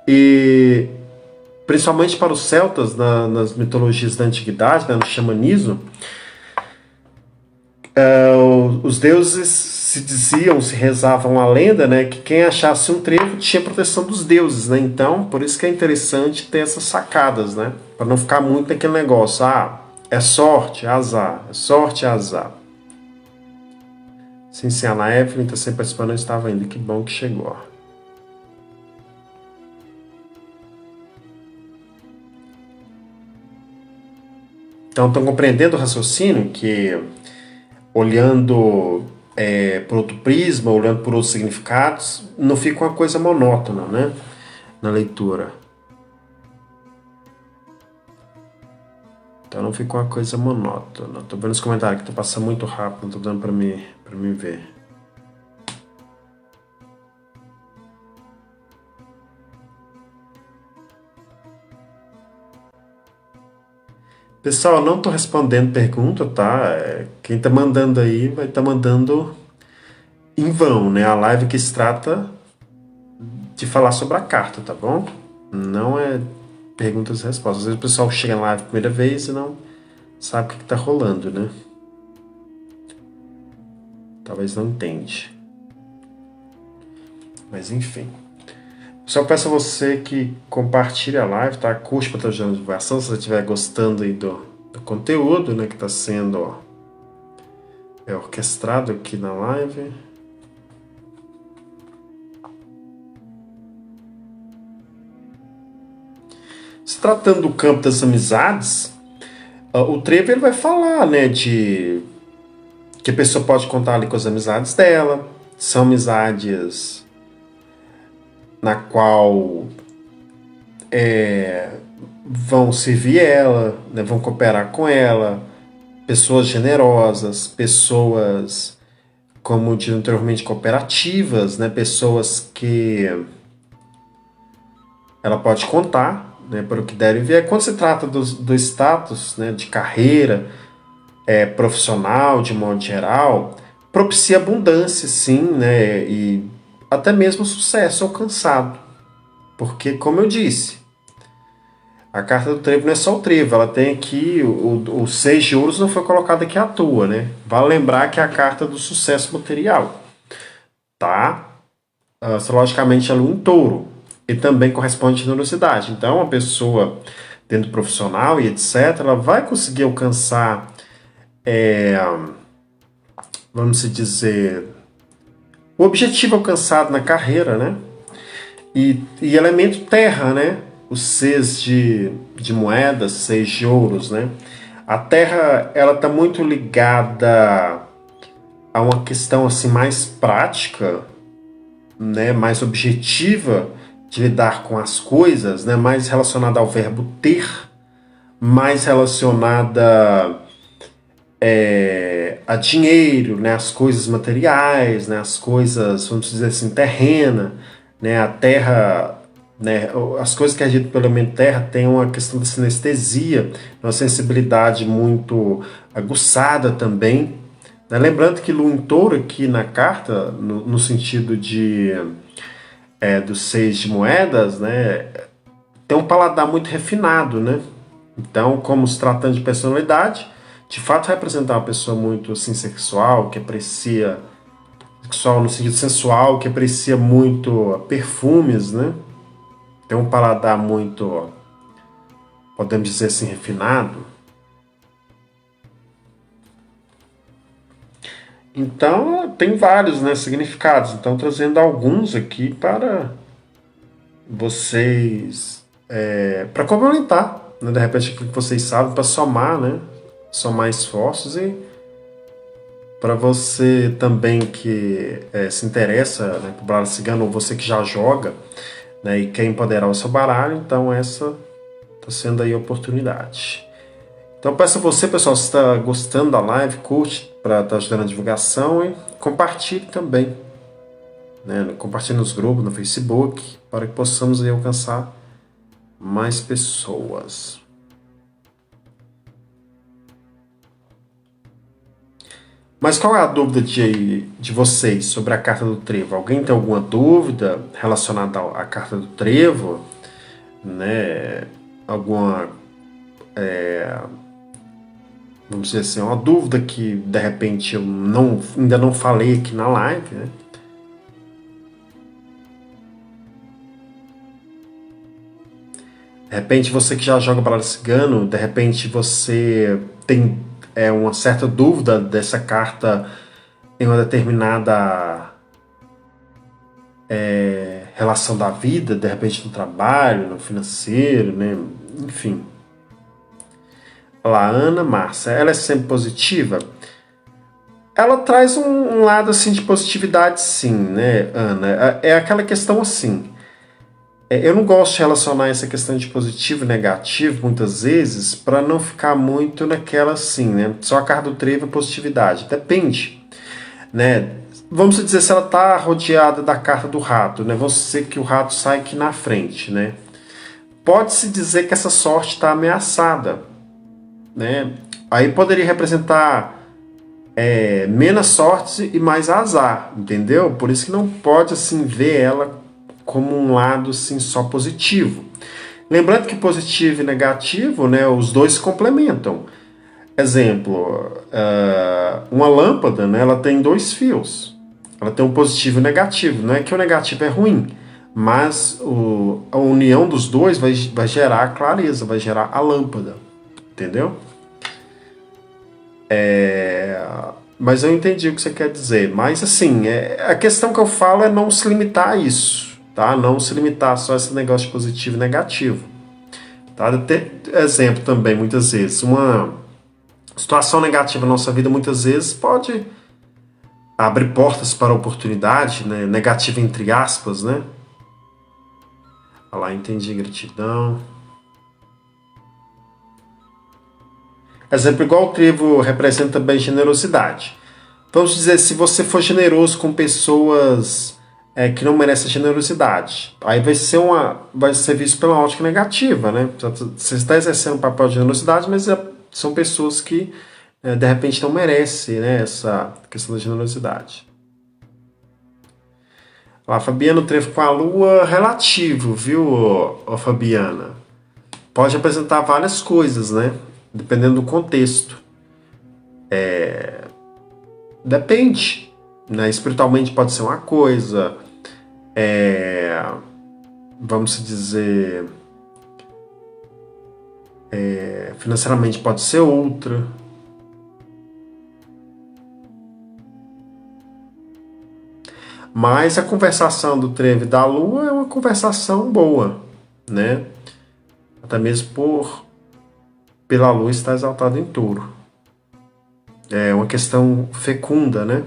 E principalmente para os celtas, nas mitologias da antiguidade, né, no xamanismo, os deuses se rezavam a lenda, né, que quem achasse um trevo tinha proteção dos deuses, né? Então, por isso que é interessante ter essas sacadas, né? Para não ficar muito naquele negócio, é sorte, é azar, é sorte, é azar. Sim, a Ana Evelyn está sempre participando, eu estava indo, que bom que chegou. Então, estão compreendendo o raciocínio que, olhando por outro prisma, olhando por outros significados, não fica uma coisa monótona, né, na leitura. Então não fica uma coisa monótona. Tô vendo os comentários que tá passando muito rápido, não tô dando pra me ver. Pessoal, não tô respondendo pergunta, tá? Quem tá mandando aí vai estar mandando em vão, né? A live que se trata de falar sobre a carta, tá bom? Não é perguntas e respostas. Às vezes o pessoal chega na live a primeira vez e não sabe o que tá rolando, né? Talvez não entende. Mas enfim. Só peço a você que compartilhe a live, tá? Curte para estar ajudando a divulgação, se você estiver gostando aí do conteúdo, né? Que está sendo orquestrado aqui na live. Se tratando do campo das amizades, o trevo ele vai falar, né? De que a pessoa pode contar ali com as amizades dela. São amizades na qual vão servir ela, né, vão cooperar com ela, pessoas generosas, pessoas, como disse anteriormente, cooperativas, né, pessoas que ela pode contar, né, para o que der e vier. Quando se trata do status, né, de carreira profissional, de modo geral, propicia abundância, sim, né, e até mesmo sucesso alcançado. Porque, como eu disse, a carta do trevo não é só o trevo, ela tem aqui, o 6 de ouros não foi colocado aqui à toa, né? Vale lembrar que é a carta do sucesso material, tá? Astrologicamente, a lua em touro, e também corresponde à generosidade. Então, a pessoa, dentro do profissional e etc., ela vai conseguir alcançar, vamos dizer, o objetivo alcançado na carreira, né? E elemento terra, né? Os 6 de moedas, 6 de ouros, né? A terra, ela está muito ligada a uma questão assim mais prática, né? Mais objetiva de lidar com as coisas, né? Mais relacionada ao verbo ter, mais relacionada a dinheiro, né? As coisas materiais, né? As coisas, vamos dizer assim, terrena, né? A terra, né? As coisas que é dito pelo elemento terra tem uma questão de sinestesia, uma sensibilidade muito aguçada também, né? Lembrando que lua em touro aqui na carta, no sentido dos 6 de moedas, né? Tem um paladar muito refinado, né? Então, como se tratando de personalidade, de fato representar uma pessoa muito assim, sexual, que aprecia sexual no sentido sensual, que aprecia muito perfumes, né? Tem um paladar muito, podemos dizer assim, refinado. Então, tem vários, né, significados. Então, trazendo alguns aqui para vocês, para complementar, né, de repente, aquilo que vocês sabem, para somar, né? Somar esforços e para você também que se interessa, né, por baralho cigano, ou você que já joga, né, e quer empoderar o seu baralho, então essa está sendo aí a oportunidade. Então peço a você, pessoal, se está gostando da live, curte para estar ajudando a divulgação e compartilhe também, né, compartilhe nos grupos, no Facebook, para que possamos aí alcançar mais pessoas. Mas qual é a dúvida de vocês sobre a carta do trevo? Alguém tem alguma dúvida relacionada à carta do trevo? Né? Alguma, vamos dizer assim, uma dúvida que de repente eu ainda não falei aqui na live, né? De repente você que já joga baralho cigano, de repente você tem uma certa dúvida dessa carta em uma determinada relação da vida, de repente no trabalho, no financeiro, né? Enfim. Olha lá, Ana Márcia, ela é sempre positiva? Ela traz um lado assim de positividade, sim, né, Ana? É aquela questão assim, Eu não gosto de relacionar essa questão de positivo e negativo, muitas vezes, para não ficar muito naquela assim, né? Só a carta do trevo é positividade. Depende, né? Vamos dizer se ela está rodeada da carta do rato, né? Vamos dizer que o rato sai aqui na frente, né? Pode-se dizer que essa sorte está ameaçada, né? Aí poderia representar menos sorte e mais azar, entendeu? Por isso que não pode assim ver ela como um lado assim só positivo. Lembrando que positivo e negativo, né, os dois se complementam. Exemplo, uma lâmpada, né, ela tem dois fios. Ela tem um positivo e um negativo. Não é que o negativo é ruim, mas a união dos dois vai gerar a clareza, vai gerar a lâmpada. Entendeu? Mas eu entendi o que você quer dizer. Mas assim, a questão que eu falo é não se limitar a isso. Tá? Não se limitar só a esse negócio de positivo e negativo. Tá? Ter exemplo também, muitas vezes, uma situação negativa na nossa vida, muitas vezes, pode abrir portas para oportunidade, né? Negativa entre aspas, né? Olha lá, entendi, gratidão. Exemplo, igual o trevo representa bem generosidade. Vamos dizer, se você for generoso com pessoas que não merecem generosidade, aí vai ser visto pela ótica negativa, né? Você está exercendo um papel de generosidade, mas são pessoas que de repente não merecem, né, essa questão da generosidade. Lá, Fabiano, trevo com a lua relativo, viu, Fabiana? Pode apresentar várias coisas, né? Dependendo do contexto. Depende, né? Espiritualmente pode ser uma coisa, vamos dizer, financeiramente pode ser outra. Mas a conversação do trevo e da lua é uma conversação boa, né? Até mesmo pela lua estar exaltada em touro. É uma questão fecunda, né?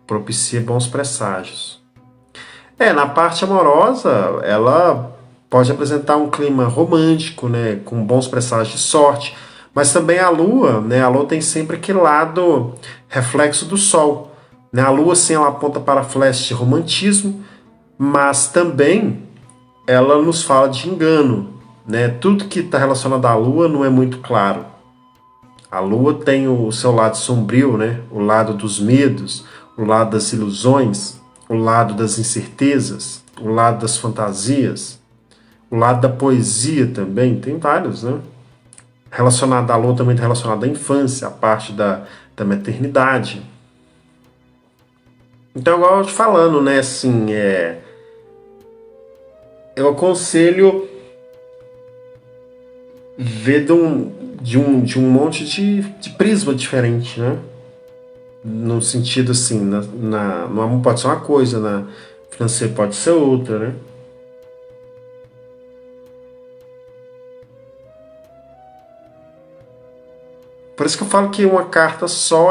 Propicia bons presságios. Na parte amorosa, ela pode apresentar um clima romântico, né? Com bons presságios de sorte. Mas também a lua, né? A lua tem sempre aquele lado reflexo do sol. Né? A lua, sim, ela aponta para a flecha de romantismo, mas também ela nos fala de engano. Né? Tudo que está relacionado à lua não é muito claro. A lua tem o seu lado sombrio, né? O lado dos medos, o lado das ilusões, o lado das incertezas, o lado das fantasias, o lado da poesia também, tem vários, né? Relacionado à lua também está relacionado à infância, a parte da maternidade. Então, igual eu te falando, né, assim, eu aconselho ver de um monte de prisma diferente, né? No sentido assim, no amor pode ser uma coisa, na financeiro pode ser outra, né? Por isso que eu falo que uma carta só,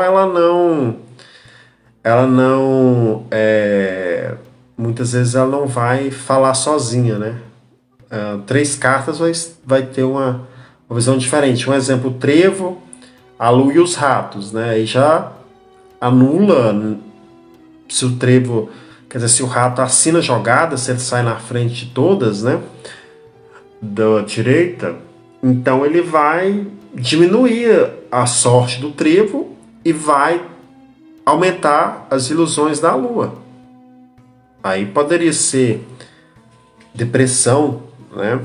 muitas vezes ela não vai falar sozinha, né? 3 cartas vai ter uma visão diferente. Um exemplo, o trevo, a lua e os ratos, né? Aí já anula se o trevo, quer dizer, se o rato assina a jogada, se ele sai na frente de todas, né? Da direita, então ele vai diminuir a sorte do trevo e vai aumentar as ilusões da lua. Aí poderia ser depressão, né?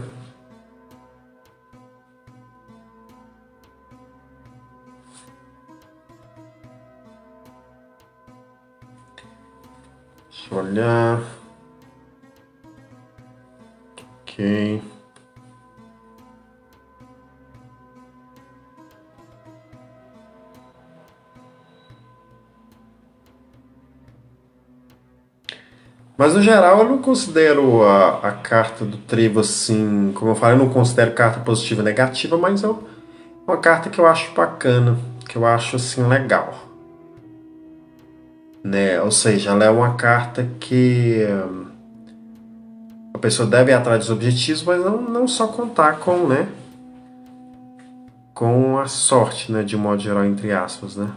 Deixa eu olhar. Ok. Mas no geral eu não considero a carta do trevo assim, como eu falei, eu não considero carta positiva e negativa, mas é uma carta que eu acho bacana, que eu acho assim legal, né? Ou seja, ela é uma carta que a pessoa deve ir atrás dos objetivos, mas não só contar com, né, com a sorte, né, de um modo geral, entre aspas, né.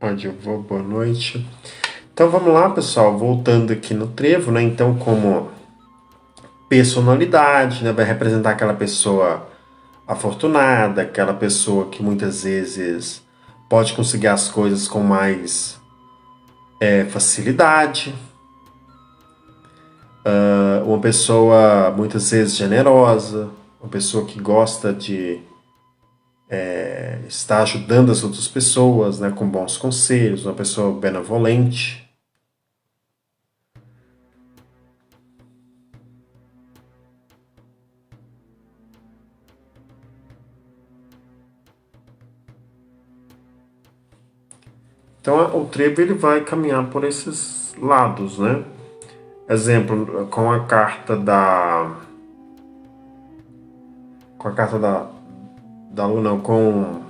Onde eu vou, boa noite. Então vamos lá, pessoal, voltando aqui no trevo, né? Então, como personalidade, né? Vai representar aquela pessoa afortunada, aquela pessoa que muitas vezes pode conseguir as coisas com mais facilidade, uma pessoa muitas vezes generosa, uma pessoa que gosta de estar ajudando as outras pessoas, né, com bons conselhos, uma pessoa benevolente. Então o trevo ele vai caminhar por esses lados, né? Exemplo, com a carta da Lua, não, com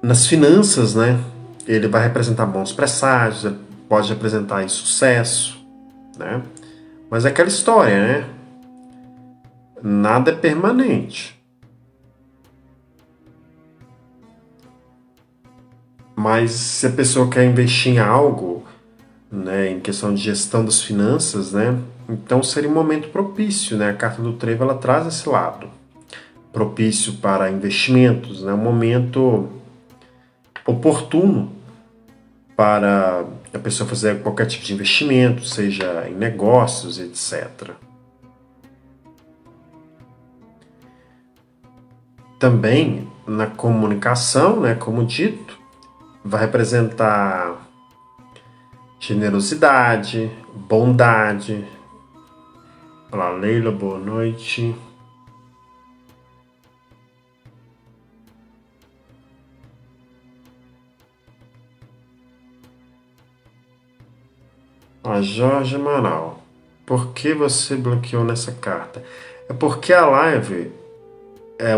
nas finanças, né? Ele vai representar bons presságios, ele pode representar aí sucesso, né? Mas é aquela história, né? Nada é permanente. Mas se a pessoa quer investir em algo, né, em questão de gestão das finanças, né, então seria um momento propício, né? A carta do trevo ela traz esse lado propício para investimentos, né? Um momento oportuno para a pessoa fazer qualquer tipo de investimento, seja em negócios, etc. Também na comunicação, né, como dito, vai representar generosidade, bondade. Olá, Leila, boa noite. A Jorge Amaral, por que você bloqueou nessa carta? É porque a live,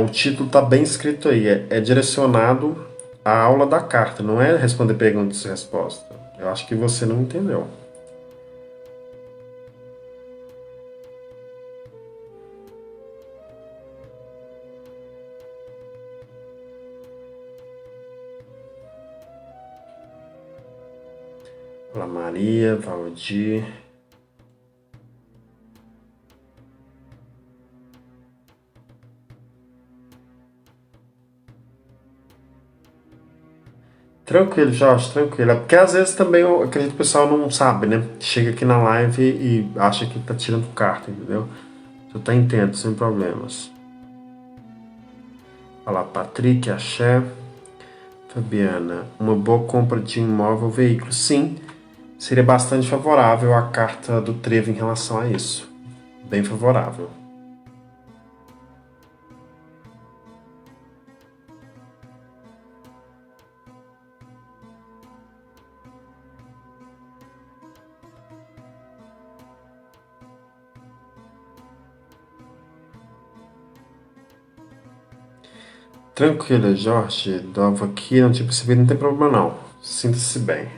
o título está bem escrito aí, é direcionado à aula da carta, não é responder perguntas e respostas. Eu acho que você não entendeu. Olá, Maria, Valdir. Tranquilo, Jorge, tranquilo. É porque às vezes também eu acredito que o pessoal não sabe, né? Chega aqui na live e acha que tá tirando carta, entendeu? Tu tá entendo, sem problemas. Olá, Patrick, Axé. Fabiana, uma boa compra de imóvel ou veículo? Sim, seria bastante favorável a carta do trevo em relação a isso. Bem favorável. Tranquila, Jorge. Nova aqui, não tinha percebido, não tem problema não. Sinta-se bem.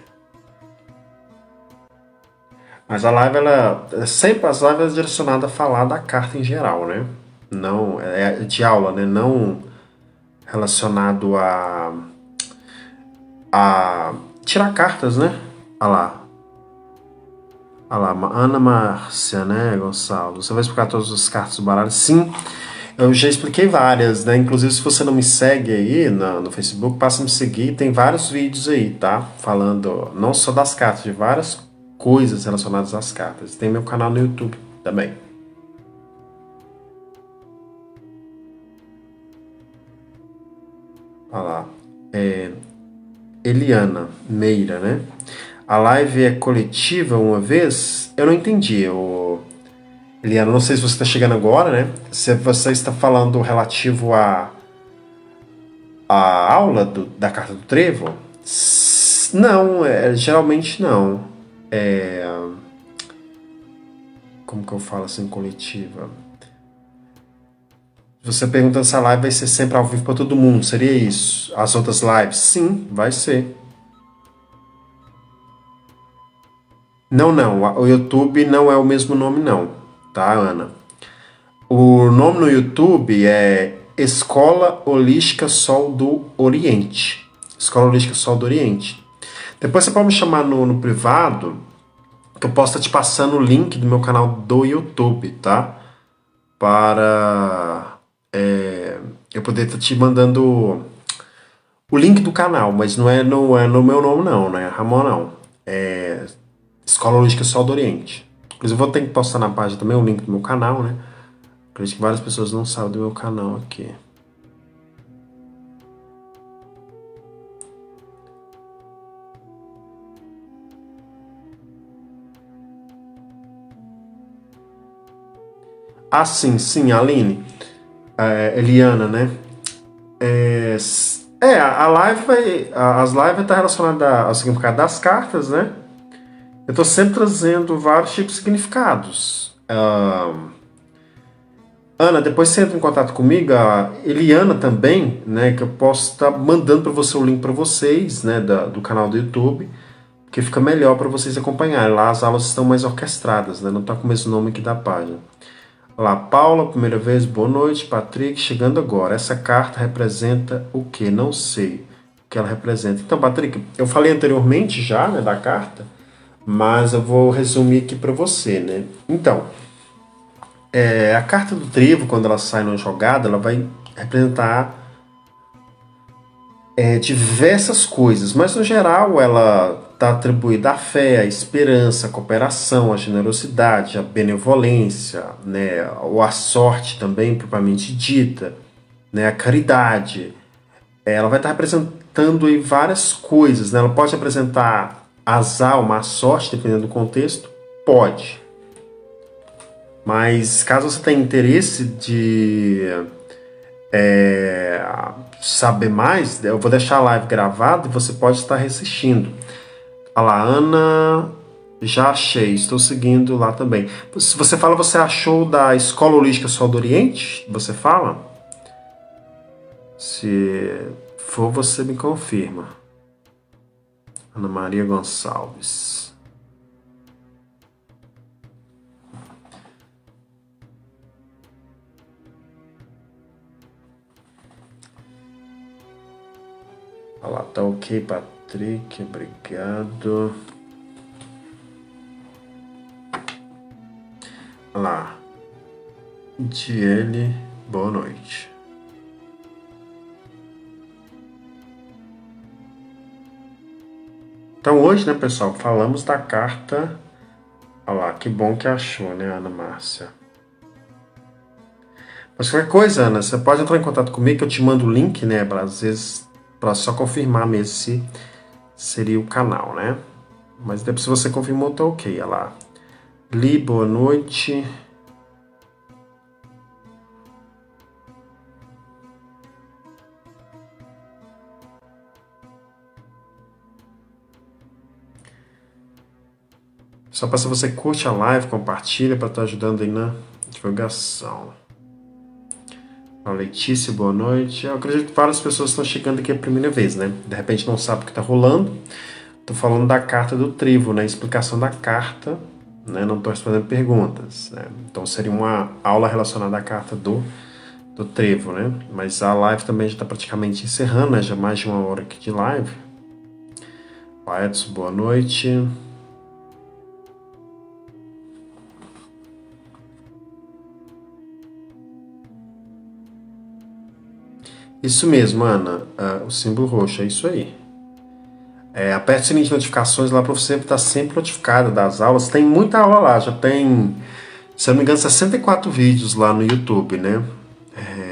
Mas a live, sempre as lives é direcionada a falar da carta em geral, né? Não, é de aula, né? Não relacionado a tirar cartas, né? Olha lá, Ana Márcia, né, Gonçalo? Você vai explicar todas as cartas do baralho? Sim, eu já expliquei várias, né? Inclusive, se você não me segue aí no Facebook, passa a me seguir. Tem vários vídeos aí, tá? Falando não só das cartas, de várias coisas relacionadas às cartas. Tem meu canal no YouTube também. Olha lá. Eliana Meira, né? A live é coletiva uma vez? Eu não entendi. Eliana, não sei se você está chegando agora, né? Se você está falando relativo à aula da Carta do Trevo? Não, geralmente não. É, como que eu falo assim, coletiva? Você pergunta se a live vai ser sempre ao vivo para todo mundo, seria isso? As outras lives? Sim, vai ser. Não, não, o YouTube não é o mesmo nome não, tá, Ana? O nome no YouTube é Escola Holística Sol do Oriente. Escola Holística Sol do Oriente. Depois você pode me chamar no privado, que eu posso estar te passando o link do meu canal do YouTube, tá? Para eu poder estar te mandando o link do canal, mas não é no meu nome não, né? Ramon não. É Escola Holística Sol do Oriente. Inclusive eu vou ter que postar na página também o link do meu canal, né? Acredito que várias pessoas não sabem do meu canal aqui. Ah, sim, Aline. Eliana, né? A live as lives estão relacionadas ao significado das cartas, né? Eu estou sempre trazendo vários tipos de significados. Ana, depois você entra em contato comigo, a Eliana também, né? Que eu posso estar mandando para você o link para vocês, né? Do canal do YouTube, que fica melhor para vocês acompanharem. Lá as aulas estão mais orquestradas, né? Não está com o mesmo nome aqui da página. Olá, Paula, primeira vez, boa noite. Patrick, chegando agora. Essa carta representa o que? Não sei o que ela representa. Então, Patrick, eu falei anteriormente já, né, da carta, mas eu vou resumir aqui para você, né? Então, a carta do trevo, quando ela sai numa jogada, ela vai representar diversas coisas, mas no geral ela está atribuída à fé, à esperança, à cooperação, à generosidade, à benevolência, né, ou à sorte também, propriamente dita, né, à caridade. Ela vai estar representando aí várias coisas, né? Ela pode representar azar, uma sorte, dependendo do contexto? Pode. Mas caso você tenha interesse de saber mais, eu vou deixar a live gravada e você pode estar assistindo. Olha lá, Ana, já achei, estou seguindo lá também. Se você fala, você achou da Escola Holística Sol do Oriente? Você fala? Se for, você me confirma. Ana Maria Gonçalves. Olha lá, tá ok, Patrick, obrigado. Olha lá, Diele, boa noite. Então hoje, né, pessoal, falamos da carta. Olha lá, que bom que achou, né, Ana Márcia? Mas qualquer coisa, Ana, você pode entrar em contato comigo que eu te mando o link, né, às vezes, para só confirmar mesmo se seria o canal, né? Mas depois se você confirmou, tá ok, olha lá. Li, boa noite. Só para se você curte a live, compartilha para estar ajudando aí na divulgação. A Letícia, boa noite. Eu acredito que várias pessoas estão chegando aqui a primeira vez, né? De repente não sabe o que está rolando. Estou falando da carta do trevo, né? Explicação da carta, né? Não estou respondendo perguntas, né? Então seria uma aula relacionada à carta do trevo, né? Mas a live também já está praticamente encerrando, né? Já mais de 1 hora aqui de live. Edson, boa noite. Isso mesmo, Ana. O símbolo roxo, é isso aí. Aperte o sininho de notificações lá para você estar sempre notificado das aulas. Tem muita aula lá, já tem, se eu não me engano, 64 vídeos lá no YouTube, né?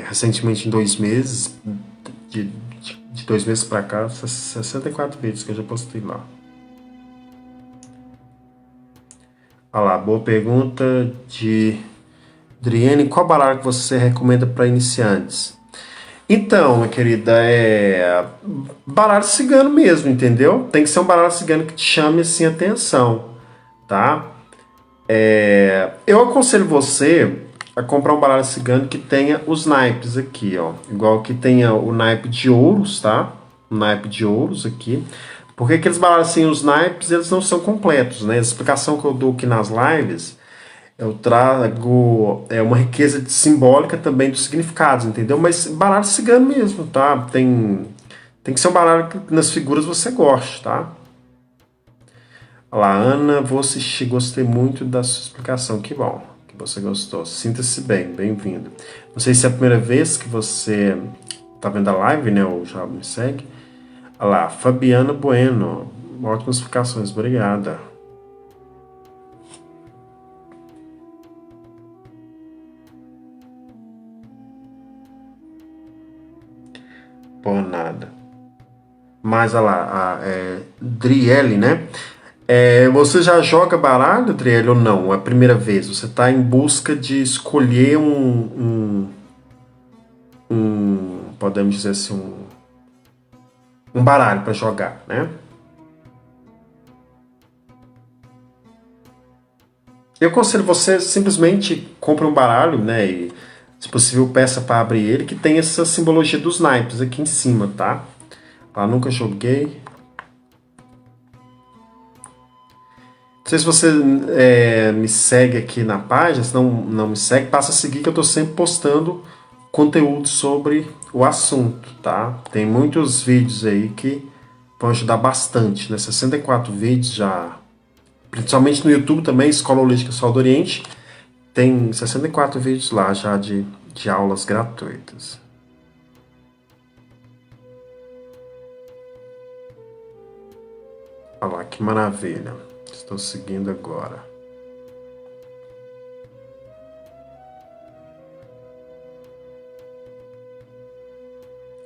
Recentemente, em 2 meses, de 2 meses pra cá, 64 vídeos que eu já postei lá. Olha lá, boa pergunta de Adriane. Qual baralho que você recomenda para iniciantes? Então, minha querida, baralho cigano mesmo, entendeu? Tem que ser um baralho cigano que te chame assim a atenção, tá? Eu aconselho você a comprar um baralho cigano que tenha os naipes aqui, ó. Igual que tenha o naipe de ouros, tá? O naipe de ouros aqui. Porque aqueles baralhos sem os naipes, eles não são completos, né? A explicação que eu dou aqui nas lives, eu trago uma riqueza simbólica também dos significados, entendeu? Mas baralho cigano mesmo, tá? Tem que ser um baralho que nas figuras você goste, tá? Olha lá, Ana, vou assistir, gostei muito da sua explicação. Que bom que você gostou. Sinta-se bem, bem-vindo. Não sei se é a primeira vez que você tá vendo a live, né? Ou já me segue. Olha lá, Fabiana Bueno. Ótimas explicações, obrigada. Por nada. Mas olha lá, Driele, né? Você já joga baralho, Driele, ou não? É a primeira vez. Você está em busca de escolher podemos dizer assim, um baralho para jogar, né? Eu aconselho você simplesmente compre um baralho, né? E, se possível, peça para abrir ele, que tem essa simbologia dos naipes aqui em cima, tá? Nunca joguei. Não sei se você me segue aqui na página, se não me segue, passa a seguir que eu estou sempre postando conteúdo sobre o assunto, tá? Tem muitos vídeos aí que vão ajudar bastante, né? 64 vídeos já, principalmente no YouTube também, Escola Holística Sol do Oriente, tem 64 vídeos lá já de aulas gratuitas. Olha lá, que maravilha. Estou seguindo agora.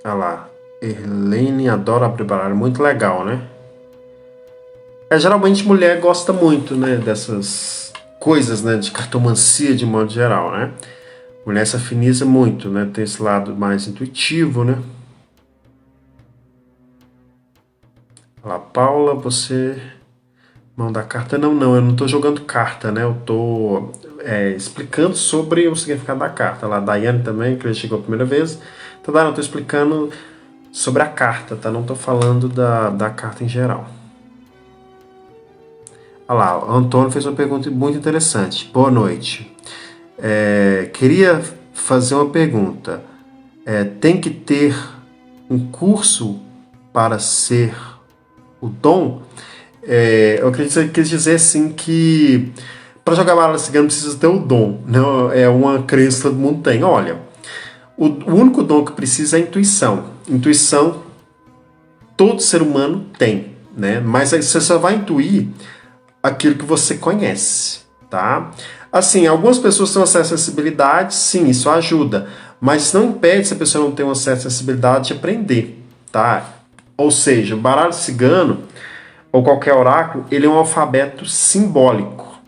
Olha lá. Erlene adora abrir baralho. Muito legal, né? Geralmente mulher gosta muito, né? Dessas coisas, né? De cartomancia de modo geral, né? Mulher se afiniza muito, né? Tem esse lado mais intuitivo, né? Olha lá, Paula, você... Mão da carta, não, eu não estou jogando carta, né? Eu estou explicando sobre o significado da carta. Lá, a Daiane também, que chegou a primeira vez. Então, eu estou explicando sobre a carta, tá? Não estou falando da carta em geral. Olha lá, o Antônio fez uma pergunta muito interessante. Boa noite. Queria fazer uma pergunta. Tem que ter um curso para ser o dom? Eu acredito que quis dizer assim que para jogar baralho cigano precisa ter o dom, não é uma crença que todo mundo tem. Olha, o único dom que precisa é a intuição. Intuição todo ser humano tem, né? Mas você só vai intuir aquilo que você conhece, tá? Assim, algumas pessoas têm uma certa sensibilidade, sim, isso ajuda, mas não impede se a pessoa não tem uma certa sensibilidade de aprender, tá? Ou seja, o baralho cigano ou qualquer oráculo, ele é um alfabeto simbólico.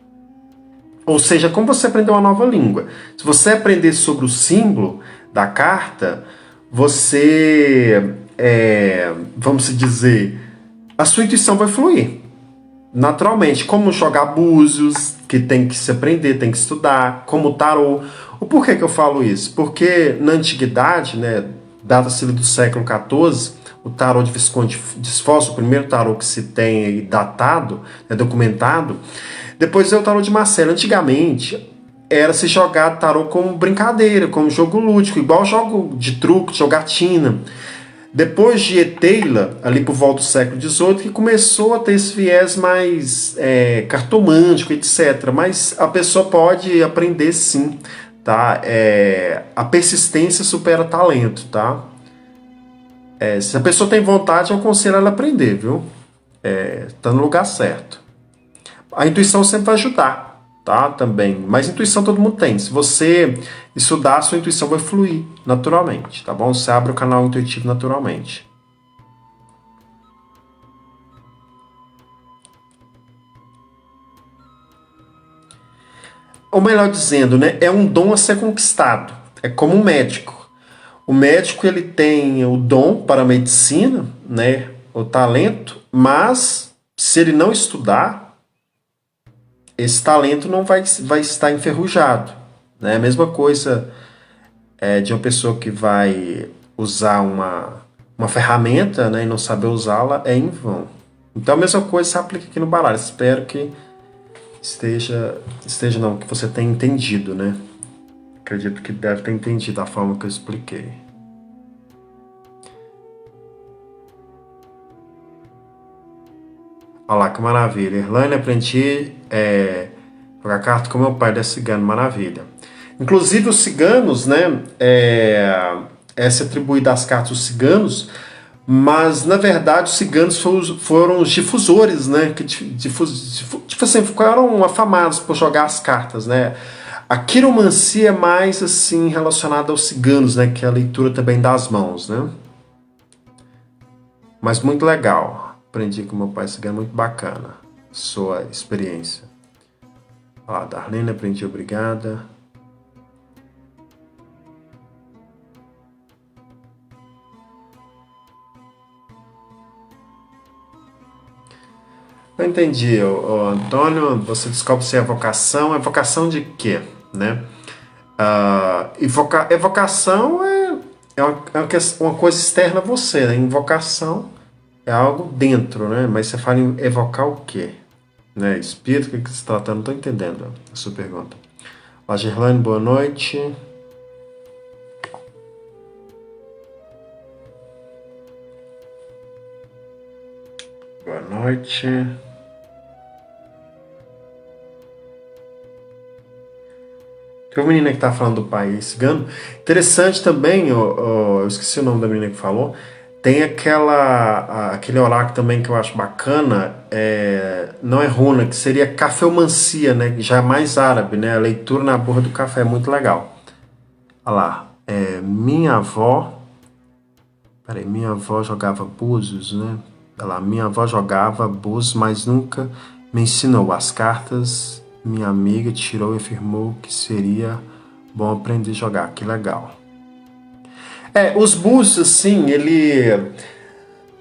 Ou seja, como você aprender uma nova língua. Se você aprender sobre o símbolo da carta, você, vamos dizer, a sua intuição vai fluir. Naturalmente, como jogar búzios, que tem que se aprender, tem que estudar, como tarô. O porquê que eu falo isso? Porque na antiguidade, né, data-se do século XIV, o tarô de Visconde de Sforza, o primeiro tarô que se tem datado, documentado. Depois é o tarô de Marcelo. Antigamente, era se jogar tarô como brincadeira, como jogo lúdico, igual jogo de truque, de jogatina. Depois de Eteila, ali por volta do século XVIII, que começou a ter esse viés mais cartomântico, etc. Mas a pessoa pode aprender sim, tá? A persistência supera talento, tá? Se a pessoa tem vontade, eu aconselho ela a aprender, viu? Tá no lugar certo. A intuição sempre vai ajudar, tá? Também. Mas intuição todo mundo tem. Se você estudar, a sua intuição vai fluir naturalmente, tá bom? Você abre o canal intuitivo naturalmente. ou melhor dizendo, né, é um dom a ser conquistado. É como um médico. O médico ele tem o dom para a medicina, né, o talento, mas se ele não estudar, esse talento não vai estar enferrujado. Né? A mesma coisa de uma pessoa que vai usar uma ferramenta, né, e não saber usá-la é em vão. Então a mesma coisa se aplica aqui no baralho. Espero que esteja não, que você tenha entendido, né? Acredito que deve ter entendido a forma que eu expliquei. Olha lá, que maravilha. Irlane, aprendi jogar carta com meu pai, ele é cigano, maravilha. Inclusive os ciganos, né, se atribuída às cartas dos ciganos, mas na verdade os ciganos foram os difusores, né, que tipo assim, ficaram afamados por jogar as cartas, né. A quiromancia é mais assim relacionada aos ciganos, né, que é a leitura também das mãos, né. Mas muito legal. Aprendi com meu pai cigano, muito bacana sua experiência. Ó, Darlene, aprendi, obrigada. Eu entendi, Antônio, você descobre se é vocação. É vocação de quê, né? Evocação uma coisa externa a você, né? Invocação é algo dentro, né? Mas você fala em evocar o quê? Né? Espírito, o que se trata? Não estou entendendo a sua pergunta. Olá, Gerlane, boa noite. Boa noite. Tem uma menina que tá falando do país cigano. Interessante também, eu esqueci o nome da menina que falou. Tem aquele oráculo também que eu acho bacana, não é runa, que seria cafeomancia, né? Já é mais árabe, né? A leitura na borra do café é muito legal. Olha lá, minha avó jogava búzios, né? Olha lá, minha avó jogava búzios, mas nunca me ensinou as cartas. Minha amiga tirou e afirmou que seria bom aprender a jogar. Que legal. Os búzios, assim, ele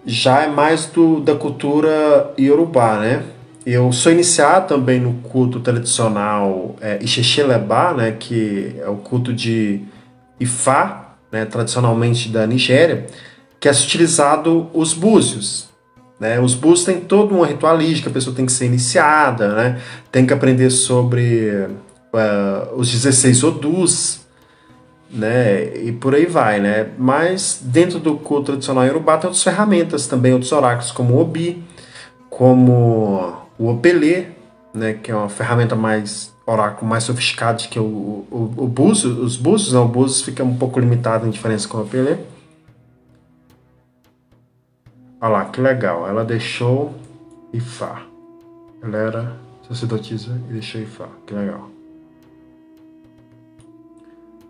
já é mais da cultura iorubá, né? Eu sou iniciado também no culto tradicional Ixexelebá, né? Que é o culto de Ifá, né? Tradicionalmente da Nigéria, que é utilizado os búzios. Né? Os búzios têm toda uma ritualística, a pessoa tem que ser iniciada, né? Tem que aprender sobre os 16 odus, né? E por aí vai, né? Mas dentro do culto tradicional iorubá tem outras ferramentas também, outros oráculos, como o Obi, como o Opelê, né? Que é uma ferramenta oráculo mais sofisticado que o búzio. Os búzios, não, o búzios fica um pouco limitado em diferença com o Opelê. Olha lá, que legal. Ela deixou Ifá. Ela era sacerdotisa e deixou Ifá. Que legal.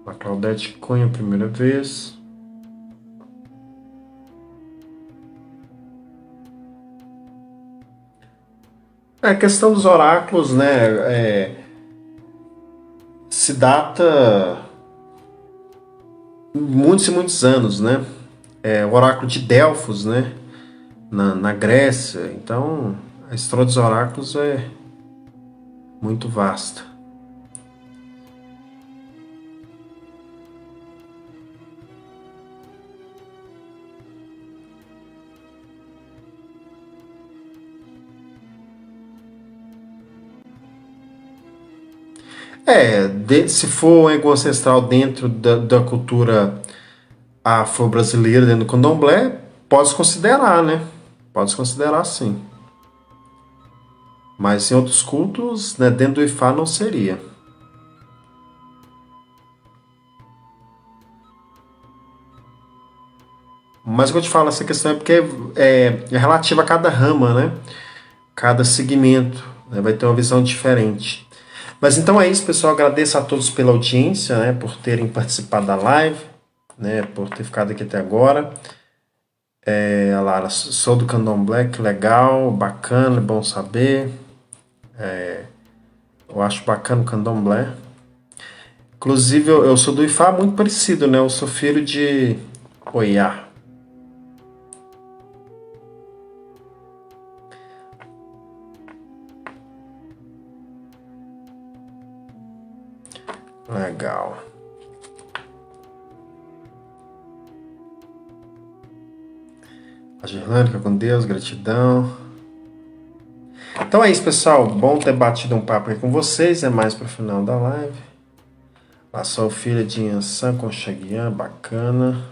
A Claudete Cunha, primeira vez. A questão dos oráculos, né? Se data muitos e muitos anos, né? O oráculo de Delfos, né? Na Grécia. Então, a história dos oráculos é muito vasta. Se for um ego ancestral dentro da cultura afro-brasileira, dentro do candomblé, pode se considerar, né? Pode se considerar sim. Mas em outros cultos, né, dentro do Ifá não seria. Mas o que eu te falo, essa questão é porque é relativa a cada rama, né? Cada segmento, né? Vai ter uma visão diferente. Mas então é isso, pessoal. Agradeço a todos pela audiência, né? Por terem participado da live, né? Por ter ficado aqui até agora. Lara, sou do Candomblé, que legal, bacana, bom saber. Eu acho bacana o candomblé. Inclusive, eu sou do Ifá muito parecido, né? Eu sou filho de Oiá. Legal. A Gerlane, fica com Deus, gratidão. Então é isso, pessoal. Bom ter batido um papo aí com vocês. É mais pro final da live. A sua filha de Inhansã com Xaguian, bacana.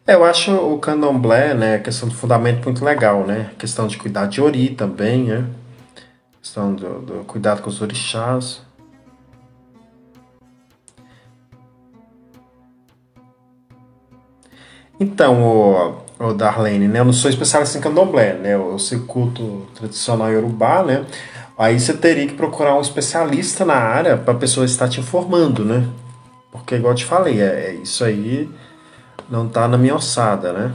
Eu acho o candomblé, né, a questão do fundamento muito legal, né? A questão de cuidar de ori também, né? A questão do cuidado com os orixás. Então, o Darlene, né? Eu não sou especialista em candomblé, né? Eu sei culto tradicional iorubá, né? Aí você teria que procurar um especialista na área para a pessoa estar te informando, né? Porque, igual eu te falei, isso aí não tá na minha ossada, né?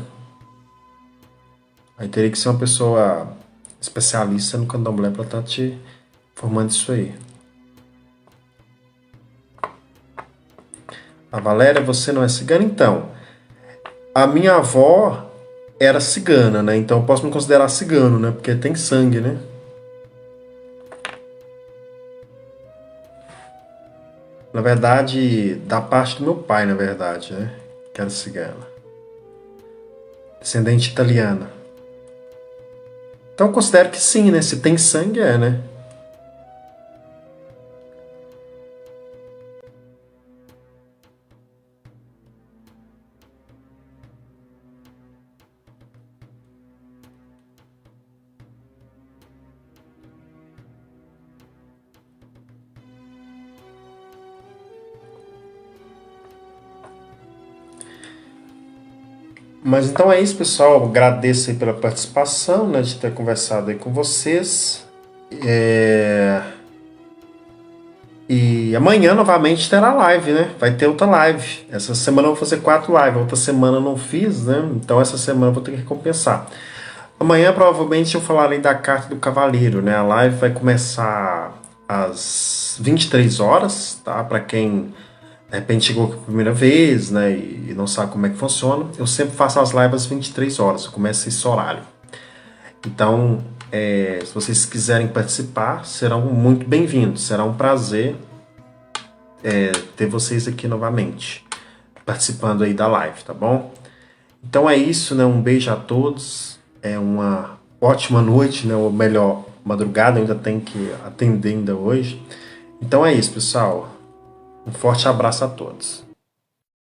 Aí teria que ser uma pessoa especialista no candomblé para estar te informando isso aí. A Valéria, você não é cigana? Então, a minha avó era cigana, né? Então eu posso me considerar cigano, né? Porque tem sangue, né? Na verdade, da parte do meu pai, na verdade, né? Que era cigana. Descendente italiana. Então eu considero que sim, né? Se tem sangue, é, né? Mas então é isso, pessoal. Agradeço aí pela participação, né? De ter conversado aí com vocês. E amanhã novamente terá live, né? Vai ter outra live. Essa semana eu vou fazer 4 lives. Outra semana eu não fiz, né? Então essa semana eu vou ter que recompensar. Amanhã provavelmente eu falarei da carta do cavaleiro, né? A live vai começar às 23 horas, tá? Para quem de repente chegou aqui pela primeira vez, né? E não sabe como é que funciona. Eu sempre faço as lives às 23 horas. Eu começo esse horário. Então, se vocês quiserem participar, serão muito bem-vindos. Será um prazer ter vocês aqui novamente, participando aí da live, tá bom? Então é isso, né? Um beijo a todos. É uma ótima noite, né? Ou melhor, madrugada. Eu ainda tenho que atender ainda hoje. Então é isso, pessoal. Um forte abraço a todos.